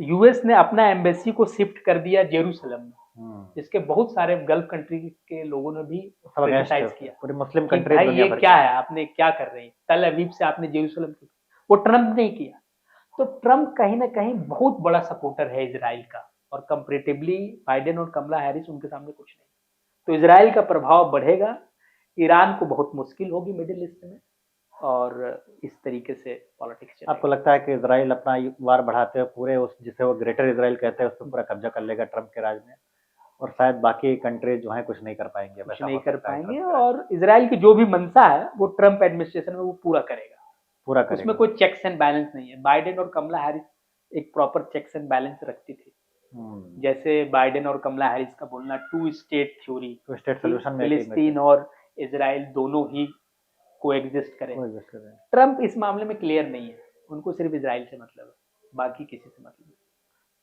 यूएस ने अपना एम्बेसी को शिफ्ट कर दिया जेरूसलम में, जिसके बहुत सारे गल्फ कंट्री के लोगों ने भी क्रिटिसाइज किया पूरी मुस्लिम कि कंट्री भाई ये क्या है, आपने क्या कर रहे हैं, तल अवीव से आपने जेरूसलम क्यों? वो ट्रम्प ने किया। तो ट्रम्प कहीं ना कहीं बहुत बड़ा सपोर्टर है इजराइल का, और कंपेरेटिवली बाइडेन और कमला हैरिस उनके सामने कुछ नहीं। तो इजराइल का प्रभाव बढ़ेगा, ईरान को बहुत मुश्किल होगी मिडिल ईस्ट में, और इस तरीके से पॉलिटिक्स चलेगा। आपको लगता है कि इजराइल अपना वार बढ़ाते हुए पूरे उस जिसे वो ग्रेटर इजराइल कहते हैं उस पर पूरा कब्जा कर लेगा ट्रम्प के राज में, और शायद बाकी कंट्रीज जो है कुछ नहीं कर पाएंगे, कुछ वैसा नहीं हो कर सकता है पाएंगे, ट्रम्प के राज में? और इजराइल की जो भी मंशा है वो ट्रम्प एडमिनिस्ट्रेशन में वो पूरा पूरा करेगा। उसमें करेगा। कोई चेक्स एंड बैलेंस नहीं है। बाइडेन और कमला हैरिस एक प्रॉपर चेक्स एंड बैलेंस रखती थी। जैसे बाइडेन और कमला हैरिस का बोलना two state theory, two state solution में फिलिस्तीन और इजराइल दोनों ही को एग्जिस्ट करें। ट्रम्प इस मामले में क्लियर नहीं है, उनको सिर्फ इजराइल से मतलब है, बाकी किसी से मतलब नहीं।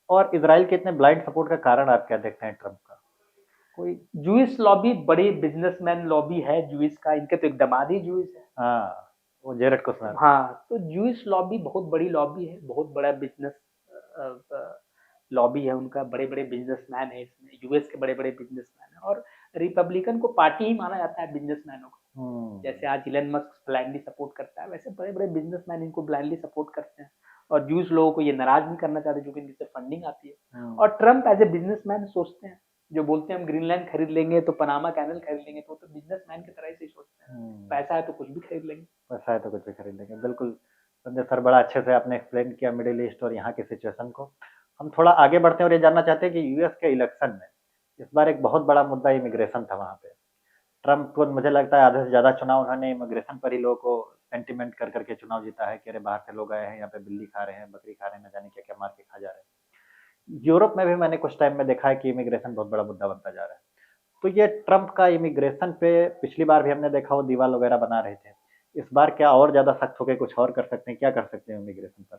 और इजराइल के इतने ब्लाइंड सपोर्ट का कारण आप क्या देखते हैं ट्रम्प का? कोई जूइश लॉबी, बड़ी बिजनेसमैन लॉबी है जूइश का, इनके तो एक दामाद ही जूइश है। हाँ, वो जेरेड कुशनर। हाँ, तो जूइश लॉबी बहुत बड़ी लॉबी है, बहुत बड़ा बिजनेस लॉबी है उनका, बड़े बड़े बिजनेसमैन है इसमें, यूएस के बड़े बड़े बिजनेसमैन है, और रिपब्लिकन को पार्टी ही माना जाता है बिजनेसमैनों को। जैसे आज इलन मस्क ब्लाइंडली सपोर्ट करता है, वैसे बड़े बड़े बिजनेसमैन इनको ब्लाइंडली सपोर्ट करते हैं, और जूस लोगों को ये नाराज नहीं करना चाहते जो कि इनसे फंडिंग आती है। और ट्रम्प एज ए बिजनेसमैन सोचते हैं, जो बोलते हैं हम ग्रीनलैंड खरीद लेंगे तो पनामा कैनल खरीद लेंगे, तो बिजनेसमैन की तरह से ही सोचते हैं, पैसा है तो कुछ भी खरीद लेंगे। पैसा है तो कुछ भी खरीद लेंगे, बिल्कुल। संजय सर, बड़ा अच्छे से आपने एक्सप्लेन किया मिडिल ईस्ट और यहाँ की सिचुएशन को। हम थोड़ा आगे बढ़ते हैं और ये जानना चाहते हैं कि यूएस के इलेक्शन में इस बार एक बहुत बड़ा मुद्दा इमिग्रेशन था वहाँ पे। ट्रम्प को मुझे लगता है आधे से ज्यादा चुनाव उन्होंने इमिग्रेशन पर ही लोगों को सेंटिमेंट कर करके चुनाव जीता है कि अरे बाहर से लोग आए हैं, यहाँ पे बिल्ली खा रहे हैं, बकरी खा रहे हैं, न जाने क्या क्या मार के खा जा रहे हैं। यूरोप में भी मैंने कुछ टाइम में देखा है कि इमिग्रेशन बहुत बड़ा मुद्दा बनता जा रहा है। तो ये ट्रम्प का इमिग्रेशन पे पिछली बार भी हमने देखा वो दीवार वगैरह बना रहे थे, इस बार क्या और ज्यादा सख्त होकर कुछ और कर सकते हैं? क्या कर सकते हैं इमिग्रेशन पर?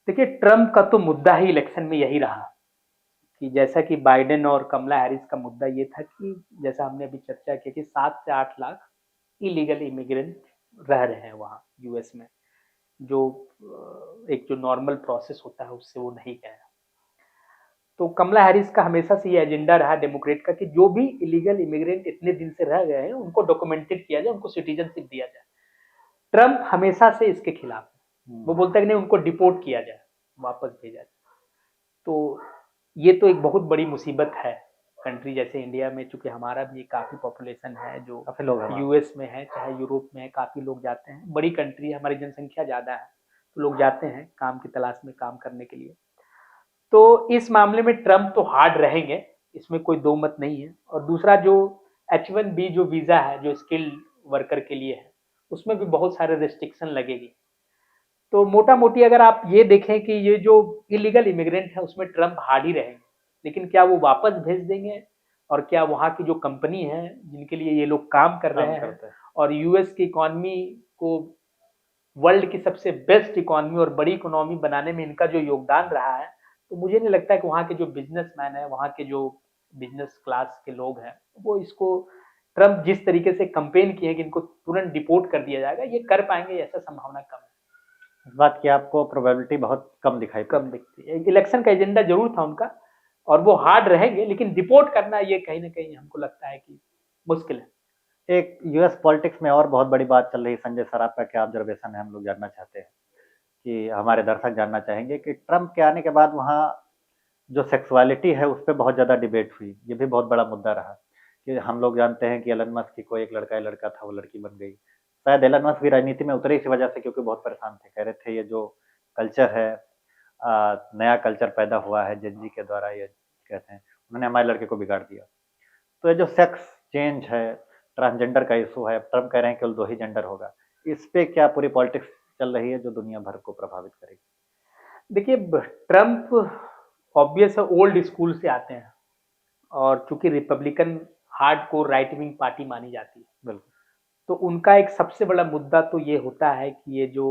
देखिए, ट्रम्प का तो मुद्दा ही इलेक्शन में यही रहा कि जैसा कि बाइडेन और कमला हैरिस का मुद्दा ये था कि जैसा हमने अभी चर्चा की कि 7 से 8 लाख इलीगल इमिग्रेंट रह रहे हैं वहाँ यूएस में, जो एक जो नॉर्मल प्रोसेस होता है उससे वो नहीं गया। तो कमला हैरिस का हमेशा से ये एजेंडा रहा डेमोक्रेट का कि जो भी इलीगल इमिग्रेंट इतने दिन से रह गए हैं उनको डॉक्यूमेंटेड किया जाए, उनको सिटीजनशिप दिया जाए। ट्रम्प हमेशा से इसके खिलाफ है, वो बोलता है कि नहीं, उनको डिपोर्ट किया जाए, वापस भेजा जाए। तो ये तो एक बहुत बड़ी मुसीबत है कंट्री जैसे इंडिया में, चूंकि हमारा भी काफी पॉपुलेशन है जो काफी लोग यूएस में है, चाहे यूरोप में है, काफी लोग जाते हैं, बड़ी कंट्री है, हमारी जनसंख्या ज्यादा है, तो लोग जाते हैं काम की तलाश में, काम करने के लिए। तो इस मामले में ट्रम्प तो हार्ड रहेंगे, इसमें कोई दो मत नहीं है। और दूसरा जो H1B जो वीजा है जो स्किल्ड वर्कर के लिए है, उसमें भी बहुत सारे रेस्ट्रिक्शन लगेगी। तो मोटा मोटी अगर आप ये देखें कि ये जो इलीगल इमिग्रेंट है उसमें ट्रम्प हार्ड ही रहेंगे, लेकिन क्या वो वापस भेज देंगे, और क्या वहाँ की जो कंपनी है जिनके लिए ये लोग काम कर रहे हैं और यूएस की इकोनॉमी को वर्ल्ड की सबसे बेस्ट इकोनॉमी और बड़ी इकोनॉमी बनाने में इनका जो योगदान रहा है, तो मुझे नहीं लगता कि वहाँ के जो बिजनेसमैन है, वहाँ के जो बिजनेस क्लास के लोग हैं, वो इसको ट्रम्प जिस तरीके से कंपेन किए कि इनको तुरंत डिपोर्ट कर दिया जाएगा, ये कर पाएंगे, ऐसा संभावना कम है। इस बात की आपको प्रोबेबिलिटी बहुत कम दिखती है। इलेक्शन का एजेंडा जरूर था उनका और वो हार्ड रहेंगे, लेकिन डिपोर्ट करना ये कहीं ना कहीं हमको लगता है कि मुश्किल है। एक यूएस पॉलिटिक्स में और बहुत बड़ी बात चल रही है, संजय सर आपका क्या ऑब्जर्वेशन है, हम लोग जानना चाहते हैं, कि हमारे दर्शक जानना चाहेंगे कि ट्रम्प के आने के बाद वहाँ जो सेक्सुअलिटी है उस पर बहुत ज़्यादा डिबेट हुई, ये भी बहुत बड़ा मुद्दा रहा कि हम लोग जानते हैं कि एलन मस्क की कोई एक लड़का था, वो लड़की बन गई। शायद एलन मस्क भी राजनीति में उतरे इसी वजह से क्योंकि बहुत परेशान थे, कह रहे थे ये जो कल्चर है, नया कल्चर पैदा हुआ है जेनजी के द्वारा, ये कहते हैं उन्होंने हमारे लड़के को बिगाड़ दिया। तो ये जो सेक्स चेंज है, ट्रांसजेंडर का इशू है, ट्रम्प कह रहे हैं केवल 2 ही जेंडर होगा, इस पे क्या पूरी पॉलिटिक्स चल रही है जो दुनिया भर को प्रभावित करेगी? देखिए, ट्रम्प ऑब्वियस है ओल्ड स्कूल से आते हैं, और चूंकि Republican hardcore right wing party मानी जाती है, बिल्कुल, तो उनका एक सबसे बड़ा मुद्दा तो ये होता है कि ये जो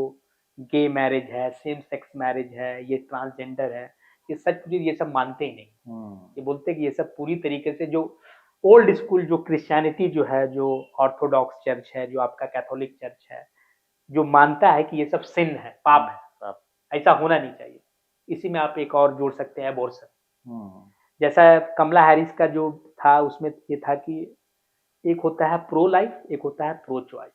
गे मैरिज है, सेम सेक्स मैरिज है, ये ट्रांसजेंडर है, ये सच ये सब मानते ही नहीं। ये बोलते हैं कि ये सब पूरी तरीके से जो ओल्ड स्कूल जो क्रिश्चियनिटी जो है, जो ऑर्थोडॉक्स चर्च है, जो आपका कैथोलिक चर्च है, जो मानता है कि ये सब सिन है, पाप है, ऐसा होना नहीं चाहिए। इसी में आप एक और जोड़ सकते हैं एबॉर्शन। जैसा कमला हैरिस का जो था उसमें ये था कि एक होता है प्रो लाइफ, एक होता है प्रो चॉइस।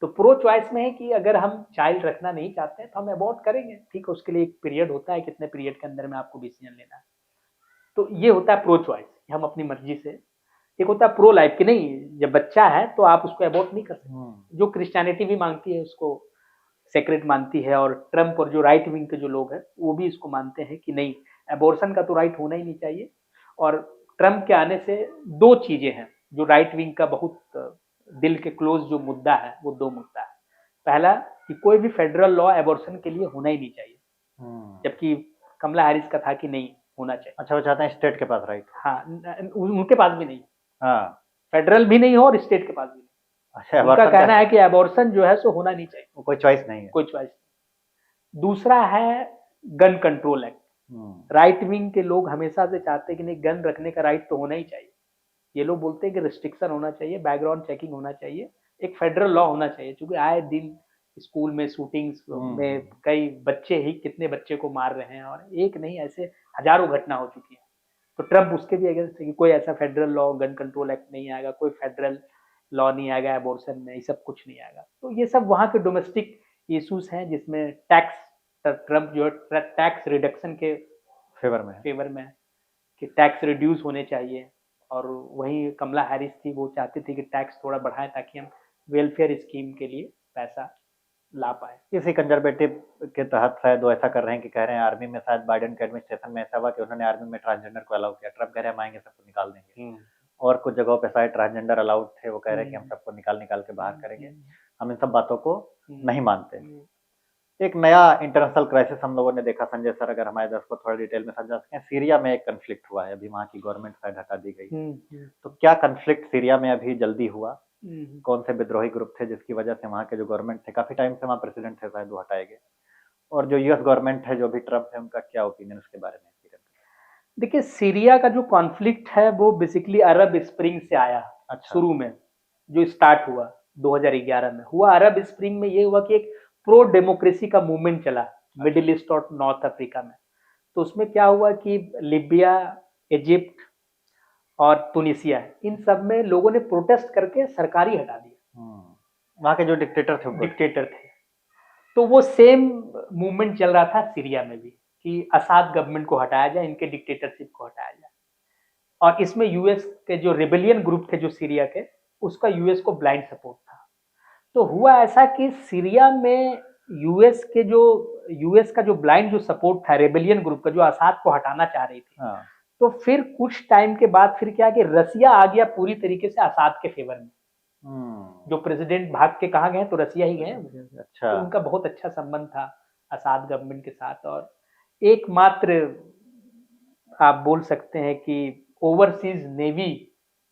तो प्रो चॉइस में है कि अगर हम चाइल्ड रखना नहीं चाहते हैं तो हम अबॉर्ट करेंगे, ठीक है, उसके लिए एक पीरियड होता है, कितने पीरियड के अंदर में आपको डिसीजन लेना है। तो ये होता है प्रो चॉइस, हम अपनी मर्जी से। एक होता है प्रो लाइफ कि नहीं, जब बच्चा है तो आप उसको अबॉर्ट नहीं कर सकते, जो क्रिश्चियनिटी भी मांगती है उसको सेक्रेट मानती है, और ट्रम्प और जो राइट विंग के जो लोग हैं वो भी इसको मानते हैं कि नहीं, अबॉर्शन का तो राइट होना ही नहीं चाहिए। और ट्रम्प के आने से दो चीजें हैं जो राइट विंग का बहुत दिल के क्लोज जो मुद्दा है, वो दो मुद्दा है। पहला कि कोई भी फेडरल लॉ अबॉर्शन के लिए होना ही नहीं चाहिए, जबकि कमला हैरिस का था कि नहीं होना चाहिए। अच्छा, वो चाहते हैं स्टेट के पास राइट। हाँ, उनके पास भी नहीं, हाँ, फेडरल भी नहीं हो और स्टेट के पास भी नहीं। अच्छा, उनका कहना है कि अबॉर्शन जो है सो होना नहीं चाहिए, कोई चॉइस नहीं है, कोई चॉइस नहीं। दूसरा है gun control act. Right wing के लोग हमेशा से चाहते हैं कि नहीं, गन रखने का राइट तो होना ही चाहिए। ये लोग बोलते हैं कि रिस्ट्रिक्शन होना चाहिए, बैकग्राउंड चेकिंग होना चाहिए, एक फेडरल लॉ होना चाहिए, क्योंकि आए दिन स्कूल में शूटिंग्स में कई बच्चे ही कितने बच्चे को मार रहे हैं, और एक नहीं ऐसे हजारों घटना हो चुकी है। तो ट्रम्प उसके भी अगेंस्ट है कि कोई ऐसा federal law, gun control act नहीं आएगा, कोई फेडरल लॉ नहीं आएगा अबॉर्शन में, ये सब कुछ नहीं आएगा। तो ये सब वहाँ के डोमेस्टिक इश्यूज हैं जिसमें टैक्स, ट्रम्प जो है टैक्स रिडक्शन के फेवर में है कि टैक्स रिड्यूस होने चाहिए। और वहीं कमला हैरिस थी, वो चाहती थी कि टैक्स थोड़ा बढ़ाएं ताकि हम वेलफेयर स्कीम के लिए पैसा ला पाए। इसी कंजर्वेटिव के तहत शायद वो ऐसा कर रहे हैं कि कह रहे हैं आर्मी में, शायद बाइडेन के एडमिनिस्ट्रेशन में ऐसा हुआ कि उन्होंने आर्मी में ट्रांसजेंडर को अलाउ किया। ट्रम्प कह रहे हैं हम आएंगे सबको निकाल देंगे, और कुछ जगहों पे शायद ट्रांसजेंडर अलाउड थे, वो कह रहे हैं कि हम सबको निकाल के बाहर करेंगे। हम इन सब बातों को नहीं मानते। एक नया इंटरनेशनल क्राइसिस हम लोगों ने देखा संजय सर, अगर हमारे दर्शकों को थोड़ा डिटेल में समझा सकें। सीरिया में एक कन्फ्लिक्ट हुआ है, अभी वहाँ की गवर्नमेंट शायद हटा दी गई। तो क्या कन्फ्लिक्ट सीरिया में अभी जल्दी हुआ? कौन से विद्रोही ग्रुप थे जिसकी वजह से वहाँ के जो गवर्नमेंट थे, काफी टाइम से वहाँ प्रेसिडेंट थे शायद, वो हटाए गए? और जो यूएस गवर्नमेंट है, जो भी ट्रम्प है, उनका क्या ओपिनियन उसके बारे में? देखिए, सीरिया का जो कॉन्फ्लिक्ट है वो बेसिकली अरब स्प्रिंग से आया। अच्छा। शुरू में जो स्टार्ट हुआ 2011 में हुआ, अरब स्प्रिंग में ये हुआ कि एक प्रो डेमोक्रेसी का मूवमेंट चला मिडिल ईस्ट और नॉर्थ अफ्रीका में। तो उसमें क्या हुआ कि लीबिया, इजिप्ट और तुनिसिया, इन सब में लोगों ने प्रोटेस्ट करके सरकारी हटा दिया, वहाँ के जो डिक्टेटर थे। तो वो सेम मूवमेंट चल रहा था सीरिया में भी कि असाद गवर्नमेंट को हटाया जाए, इनके डिक्टेटरशिप को हटाया जाए। और इसमें यूएस के जो रिबेलियन ग्रुप थे जो सीरिया के, उसका यूएस को ब्लाइंड सपोर्ट था। तो हुआ ऐसा कि सीरिया में यूएस का जो ब्लाइंड जो सपोर्ट था रेबेलियन ग्रुप का, जो असाद को हटाना चाह रही थी, तो फिर कुछ टाइम के बाद फिर क्या कि रसिया आ गया पूरी तरीके से असाद के फेवर में। जो प्रेसिडेंट भाग के कहाँ गए, तो रसिया ही गए। अच्छा। तो उनका बहुत अच्छा संबंध था असाद गवर्नमेंट के साथ, और एकमात्र आप बोल सकते हैं कि ओवरसीज नेवी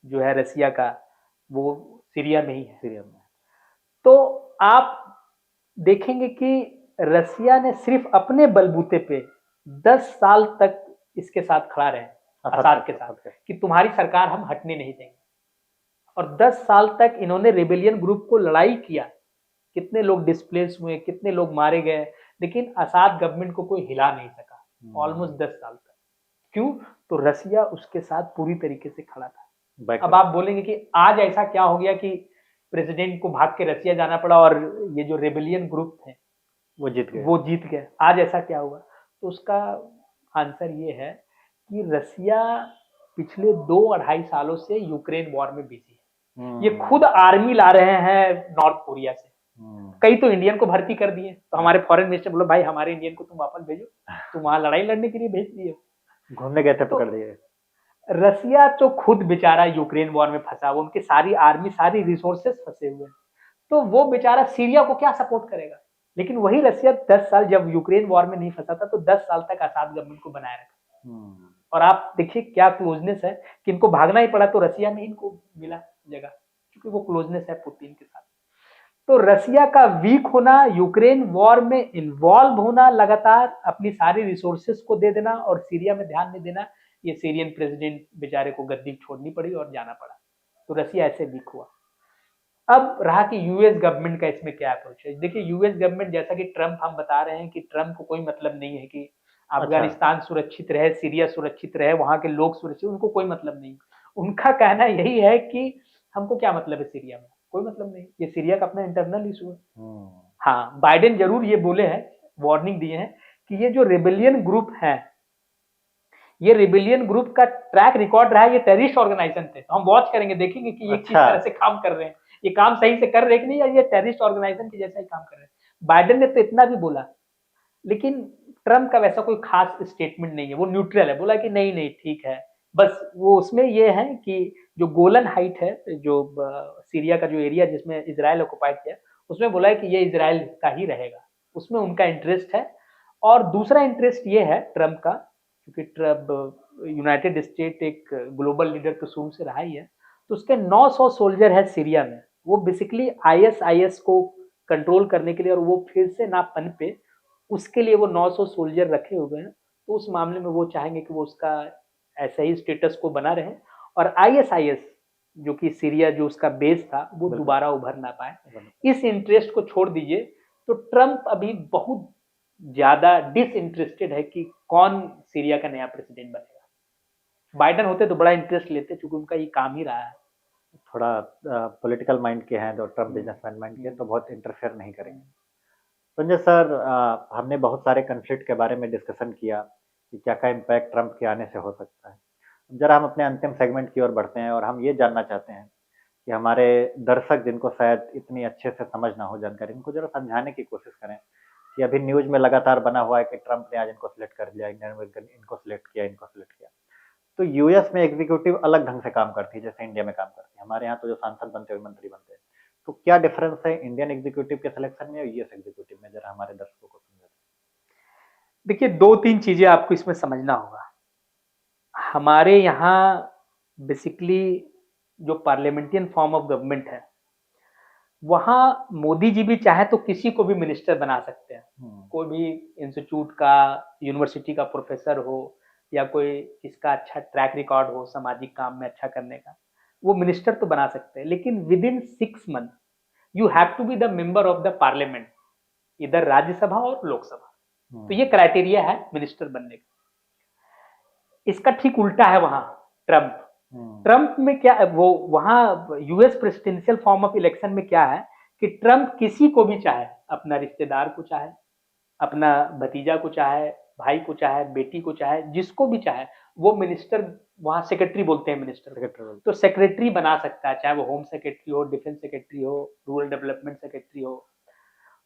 जो है रसिया का, वो सीरिया में ही है। सीरिया में। तो आप देखेंगे कि रसिया ने सिर्फ अपने बलबूते पे 10 साल तक इसके साथ खड़ा रहे, असाद के साथ, कि तुम्हारी सरकार हम हटने नहीं देंगे। और 10 साल तक इन्होंने रेबेलियन ग्रुप को लड़ाई किया, कितने लोग डिस्प्लेस हुए, कितने लोग मारे गए, लेकिन असाद गवर्नमेंट को कोई हिला नहीं सका ऑलमोस्ट 10 साल तक। क्यों? तो रसिया उसके साथ पूरी तरीके से खड़ा था। अब आप बोलेंगे कि आज ऐसा क्या हो गया कि प्रेसिडेंट को भाग के रसिया जाना पड़ा और ये जो रेबेलियन ग्रुप थे वो जीत गए, आज ऐसा क्या हुआ? तो उसका आंसर ये है कि रसिया पिछले 2-2.5 सालों से यूक्रेन वॉर में बिजी है। ये खुद आर्मी ला रहे हैं नॉर्थ कोरिया से, कई तो इंडियन को भर्ती कर दिए। तो हमारे फॉरेन मिनिस्टर बोले भाई हमारे इंडियन को तुम वापस भेजो, तुम वहां लड़ाई लड़ने के लिए भेज दिए, घूमने गए थे पकड़ दिए। रसिया तो खुद बेचारा यूक्रेन वॉर में फंसा हुआ, उनकी सारी आर्मी, सारी रिसोर्सेस फंसे हुए, तो वो बेचारा सीरिया को क्या सपोर्ट करेगा? लेकिन वही रसिया 10 साल जब यूक्रेन वॉर में नहीं फंसा था, तो 10 साल तक असाद गवर्नमेंट को बनाए रखा। और आप देखिए क्या क्लोजनेस है कि इनको भागना ही पड़ा तो रसिया में इनको मिला जगह, क्योंकि वो क्लोजनेस है पुतिन के साथ। तो रसिया का वीक होना, यूक्रेन वॉर में इन्वॉल्व होना, लगातार अपनी सारी रिसोर्सेस को दे देना और सीरिया में ध्यान नहीं देना, ये सीरियन प्रेसिडेंट बेचारे को गद्दी छोड़नी पड़ी और जाना पड़ा। तो रसिया ऐसे वीक हुआ। अब रहा कि यूएस गवर्नमेंट का इसमें क्या अप्रोच है। देखिए यूएस गवर्नमेंट, जैसा कि ट्रम्प हम बता रहे हैं कि ट्रम्प को कोई मतलब नहीं है कि अच्छा। अफगानिस्तान सुरक्षित रहे, सीरिया सुरक्षित रहे, वहां के लोग सुरक्षित, उनको कोई मतलब नहीं। उनका कहना यही है कि हमको क्या मतलब है सीरिया में, कोई मतलब नहीं, ये सीरिया का अपना इंटरनल इशू है। हाँ, बाइडेन जरूर ये बोले हैं, वार्निंग दिए हैं कि ये जो रिबेलियन ग्रुप है, ये रिबेलियन ग्रुप का ट्रैक रिकॉर्ड रहा है, ये टेररिस्ट ऑर्गेनाइजेशन थे, तो हम वॉच करेंगे, देखेंगे कि ये किस तरह से काम कर रहे हैं, ये काम सही से कर रहे हैं कि नहीं, या ये टेररिस्ट ऑर्गेनाइजेशन के जैसा ही काम कर रहे हैं। बाइडेन ने तो इतना भी बोला, लेकिन ट्रम्प का वैसा कोई खास स्टेटमेंट नहीं है, वो न्यूट्रल है, बोला कि नहीं नहीं ठीक है। बस वो उसमें ये है कि जो गोलन हाइट है, जो सीरिया का जो एरिया जिसमें इसराइल ऑक्युपाइड किया, उसमें बोला है कि ये इसराइल का ही रहेगा, उसमें उनका इंटरेस्ट है। और दूसरा इंटरेस्ट ये है ट्रम्प का, क्योंकि ट्रम्प यूनाइटेड स्टेट एक ग्लोबल लीडर तो शुरू से रहा ही है, तो उसके 900 सोल्जर है सीरिया में, वो बेसिकली आईएसआईएस को कंट्रोल करने के लिए, और वो फिर से ना पनपे, उसके लिए वो 900 सोल्जर रखे हुए हैं। तो उस मामले में वो चाहेंगे कि वो उसका ऐसा ही स्टेटस को बना रहे, और आईएसआईएस जो कि सीरिया जो उसका बेस था वो दोबारा उभर ना पाए। इस इंटरेस्ट को छोड़ दीजिए तो ट्रम्प अभी बहुत ज्यादा डिसइंटरेस्टेड है कि कौन सीरिया का नया प्रेसिडेंट बनेगा। बाइडेन होते तो बड़ा इंटरेस्ट लेते, क्योंकि उनका ये काम ही रहा है। थोड़ा पॉलिटिकल माइंड के हैं तो ट्रम्प बिजनेसमैन माइंड के, तो बहुत इंटरफेयर नहीं करेंगे। संजय सर, हमने बहुत सारे कन्फ्लिक्ट के बारे में डिस्कशन किया कि क्या क्या इम्पैक्ट ट्रम्प के आने से हो सकता है। जरा हम अपने अंतिम सेगमेंट की ओर बढ़ते हैं, और हम ये जानना चाहते हैं कि हमारे दर्शक जिनको शायद इतनी अच्छे से समझ ना हो जानकारी, इनको जरा समझाने की कोशिश करें कि अभी न्यूज में लगातार बना हुआ है कि ट्रम्प ने आज इनको सिलेक्ट कर लिया, इनको सिलेक्ट किया, इनको सिलेक्ट किया। तो यूएस में एग्जीक्यूटिव अलग ढंग से काम करती है जैसे इंडिया में काम करती है। हमारे यहाँ तो जो सांसद बनते हैं मंत्री बनते हैं, तो क्या डिफरेंस है इंडियन एग्जीक्यूटिव के सिलेक्शन में और यूएस एग्जीक्यूटिव में, जरा हमारे दर्शकों को समझा। देखिए, दो तीन चीजें आपको इसमें समझना होगा। हमारे यहाँ बेसिकली जो पार्लियामेंट्रियन फॉर्म ऑफ गवर्नमेंट है, वहां मोदी जी भी चाहे तो किसी को भी मिनिस्टर बना सकते हैं। कोई भी इंस्टीट्यूट का, यूनिवर्सिटी का प्रोफेसर हो, या कोई जिसका अच्छा ट्रैक रिकॉर्ड हो सामाजिक काम में अच्छा करने का, वो मिनिस्टर तो बना सकते हैं। लेकिन within 6 month you have to be the member of the parliament, इधर राज्यसभा और लोकसभा। तो ये क्राइटेरिया है मिनिस्टर बनने का। इसका ठीक उल्टा है वहां ट्रम्प। ट्रम्प में क्या, वो वहां US presidential form of election में क्या है कि ट्रम्प किसी को भी चाहे, अपना रिश्तेदार को चाहे, अपना भतीजा को चाहे, भाई को चाहे, बेटी को चाहे, जिसको भी चाहे, वो मिनिस्टर, वहां सेक्रेटरी बोलते हैं मिनिस्टर, तो सेक्रेटरी बना सकता है, चाहे वो होम सेक्रेटरी हो, डिफेंस सेक्रेटरी हो, रूरल डेवलपमेंट सेक्रेटरी हो।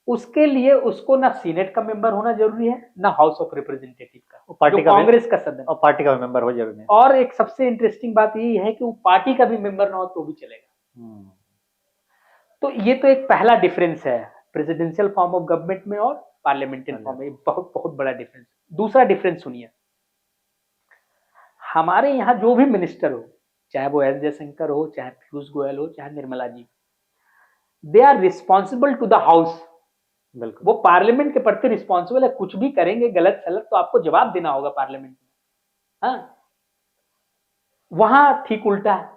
उसके लिए उसको ना सीनेट का मेंबर होना जरूरी है, ना हाउस ऑफ रिप्रेजेंटेटिव का, पार्टी जो कांग्रेस का सदन, और पार्टी का भी मेंबर हो जरूरी है। और एक सबसे इंटरेस्टिंग बात यही है कि वो पार्टी का भी मेंबर ना हो तो भी चलेगा। तो ये तो एक पहला डिफरेंस है प्रेसिडेंशियल फॉर्म ऑफ गवर्नमेंट में और पार्लियामेंट्रियन फॉर्म में, बहुत बहुत बड़ा डिफरेंस। दूसरा डिफरेंस सुनिए, हमारे यहाँ जो भी मिनिस्टर हो, चाहे वो एस जयशंकर हो, चाहे पीयूष गोयल हो, चाहे Nirmala ji, they are responsible to the house. वो पार्लियामेंट के प्रति रिस्पॉन्सिबल है, कुछ भी करेंगे गलत सलत तो आपको जवाब देना होगा पार्लियामेंट में। हाँ, वहां ठीक उल्टा है,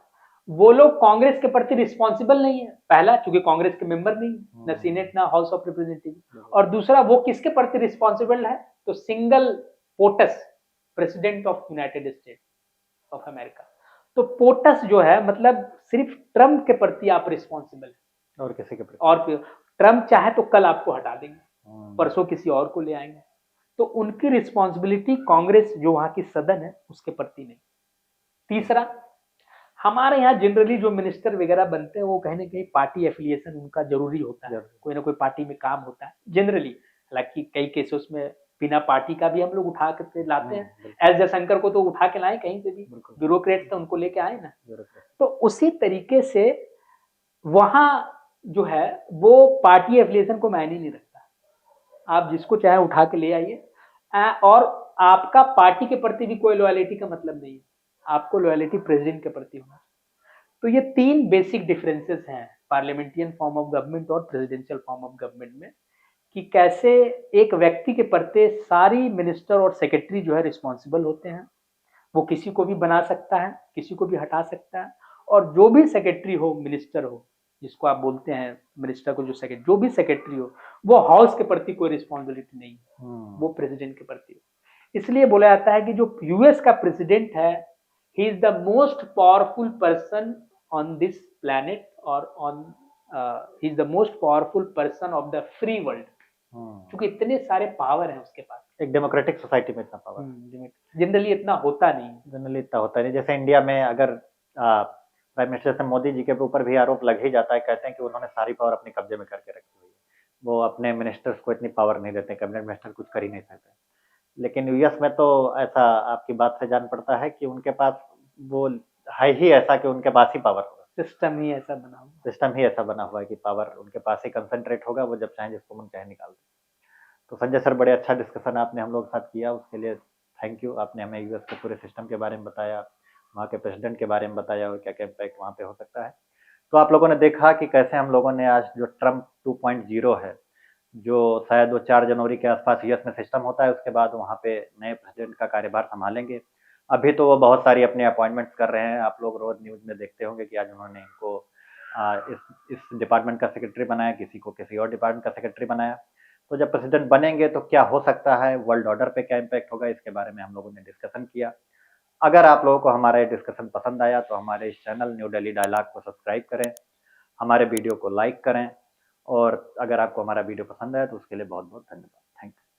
वो लोग कांग्रेस के प्रति रिस्पॉन्सिबल नहीं है। पहला, चूंकि कांग्रेस के मेंबर नहीं, न सीनेट ना हाउस ऑफ रिप्रेजेंटेटिव। और दूसरा, वो किसके प्रति रिस्पॉन्सिबल है, तो single POTUS president of United State of America. तो पोटस जो है, मतलब सिर्फ ट्रम्प के प्रति आप रिस्पॉन्सिबल है, और किसी के प्रति, और ट्रम्प चाहे तो कल आपको हटा देंगे, परसों किसी और को ले आएंगे। तो उनकी रिस्पॉन्सिबिलिटी कांग्रेस जो वहां की सदन है उसके प्रति नहीं। तीसरा, हमारे यहाँ जनरली जो मिनिस्टर वगैरह बनते हैं वो कहीं ना कहीं पार्टी एफिलिएशन उनका जरूरी होता है, कोई ना कोई पार्टी में काम होता है जनरली। हालांकि कई केसेस में बिना पार्टी का भी हम लोग उठा के लाते हैं। एस जयशंकर को तो उठा के लाए कहीं से भी, ब्यूरोक्रेट तो उनको लेके आए ना। तो उसी तरीके से वहां जो है वो पार्टी एफिलिएशन को मायने नहीं रखता, आप जिसको चाहे उठा के ले आइए, और आपका पार्टी के प्रति भी कोई लॉयलिटी का मतलब नहीं है, आपको लॉयलिटी प्रेसिडेंट के प्रति होना। तो ये तीन बेसिक डिफरेंसेस हैं पार्लियामेंट्रियन फॉर्म ऑफ गवर्नमेंट और प्रेसिडेंशियल फॉर्म ऑफ गवर्नमेंट में, कि कैसे एक व्यक्ति के प्रति सारी मिनिस्टर और सेक्रेटरी जो है रिस्पॉन्सिबल होते हैं। वो किसी को भी बना सकता है, किसी को भी हटा सकता है, और जो भी सेक्रेटरी हो, मिनिस्टर हो, जिसको आप बोलते हैं मिनिस्टर को, जो भी सेक्रेटरी हो, वो हाउस के प्रति कोई रिस्पॉन्सिबिलिटी नहीं है, वो प्रेसिडेंट के प्रति हो। इसलिए बोला जाता है कि जो यूएस का प्रेसिडेंट है, he is the most powerful person on this planet, और on he is the most powerful person of the free world, क्योंकि इतने सारे पावर हैं उसके पास। एक डेमोक्रेटिक सोसाइटी में इतना पावर जनरली इतना होता नहीं, जैसे इंडिया में अगर प्राइम मिनिस्टर से मोदी जी के ऊपर भी आरोप लग ही जाता है, कहते हैं कि उन्होंने सारी पावर अपने कब्जे में करके रखी हुई है, वो अपने मिनिस्टर्स को इतनी पावर नहीं देते, कैबिनेट मिनिस्टर कुछ कर ही नहीं सकते। लेकिन यूएस में तो ऐसा आपकी बात से जान पड़ता है कि उनके पास वो है ही ऐसा कि उनके पास ही पावर होगा, सिस्टम ही ऐसा बना हुआ है कि पावर उनके पास ही कंसंट्रेट होगा, वो जब चाहे जिसको मन चाहे निकाल दे। तो संजय सर, बड़े अच्छा डिस्कशन आपने हम लोग के साथ किया, उसके लिए थैंक यू। आपने हमें यूएस के पूरे सिस्टम के बारे में बताया, वहाँ के प्रेसिडेंट के बारे में बताया और क्या क्या इम्पैक्ट वहाँ पे हो सकता है। तो आप लोगों ने देखा कि कैसे हम लोगों ने आज जो ट्रम्प 2.0 है, जो शायद वो 4 जनवरी के आसपास यूएस में सिस्टम होता है, उसके बाद वहाँ पे नए प्रेसिडेंट का कार्यभार संभालेंगे। अभी तो वो बहुत सारी अपने अपॉइंटमेंट्स कर रहे हैं, आप लोग रोज न्यूज़ में देखते होंगे कि आज उन्होंने इनको इस डिपार्टमेंट का सेक्रेटरी बनाया, किसी को किसी और डिपार्टमेंट का सेक्रेटरी बनाया। तो जब प्रेसिडेंट बनेंगे तो क्या हो सकता है, वर्ल्ड ऑर्डर पे क्या इम्पैक्ट होगा, इसके बारे में हम लोगों ने डिस्कशन किया। अगर आप लोगों को हमारा ये डिस्कशन पसंद आया तो हमारे इस चैनल न्यू दिल्ली डायलॉग को सब्सक्राइब करें, हमारे वीडियो को लाइक करें, और अगर आपको हमारा वीडियो पसंद आया तो उसके लिए बहुत बहुत धन्यवाद। Thank you.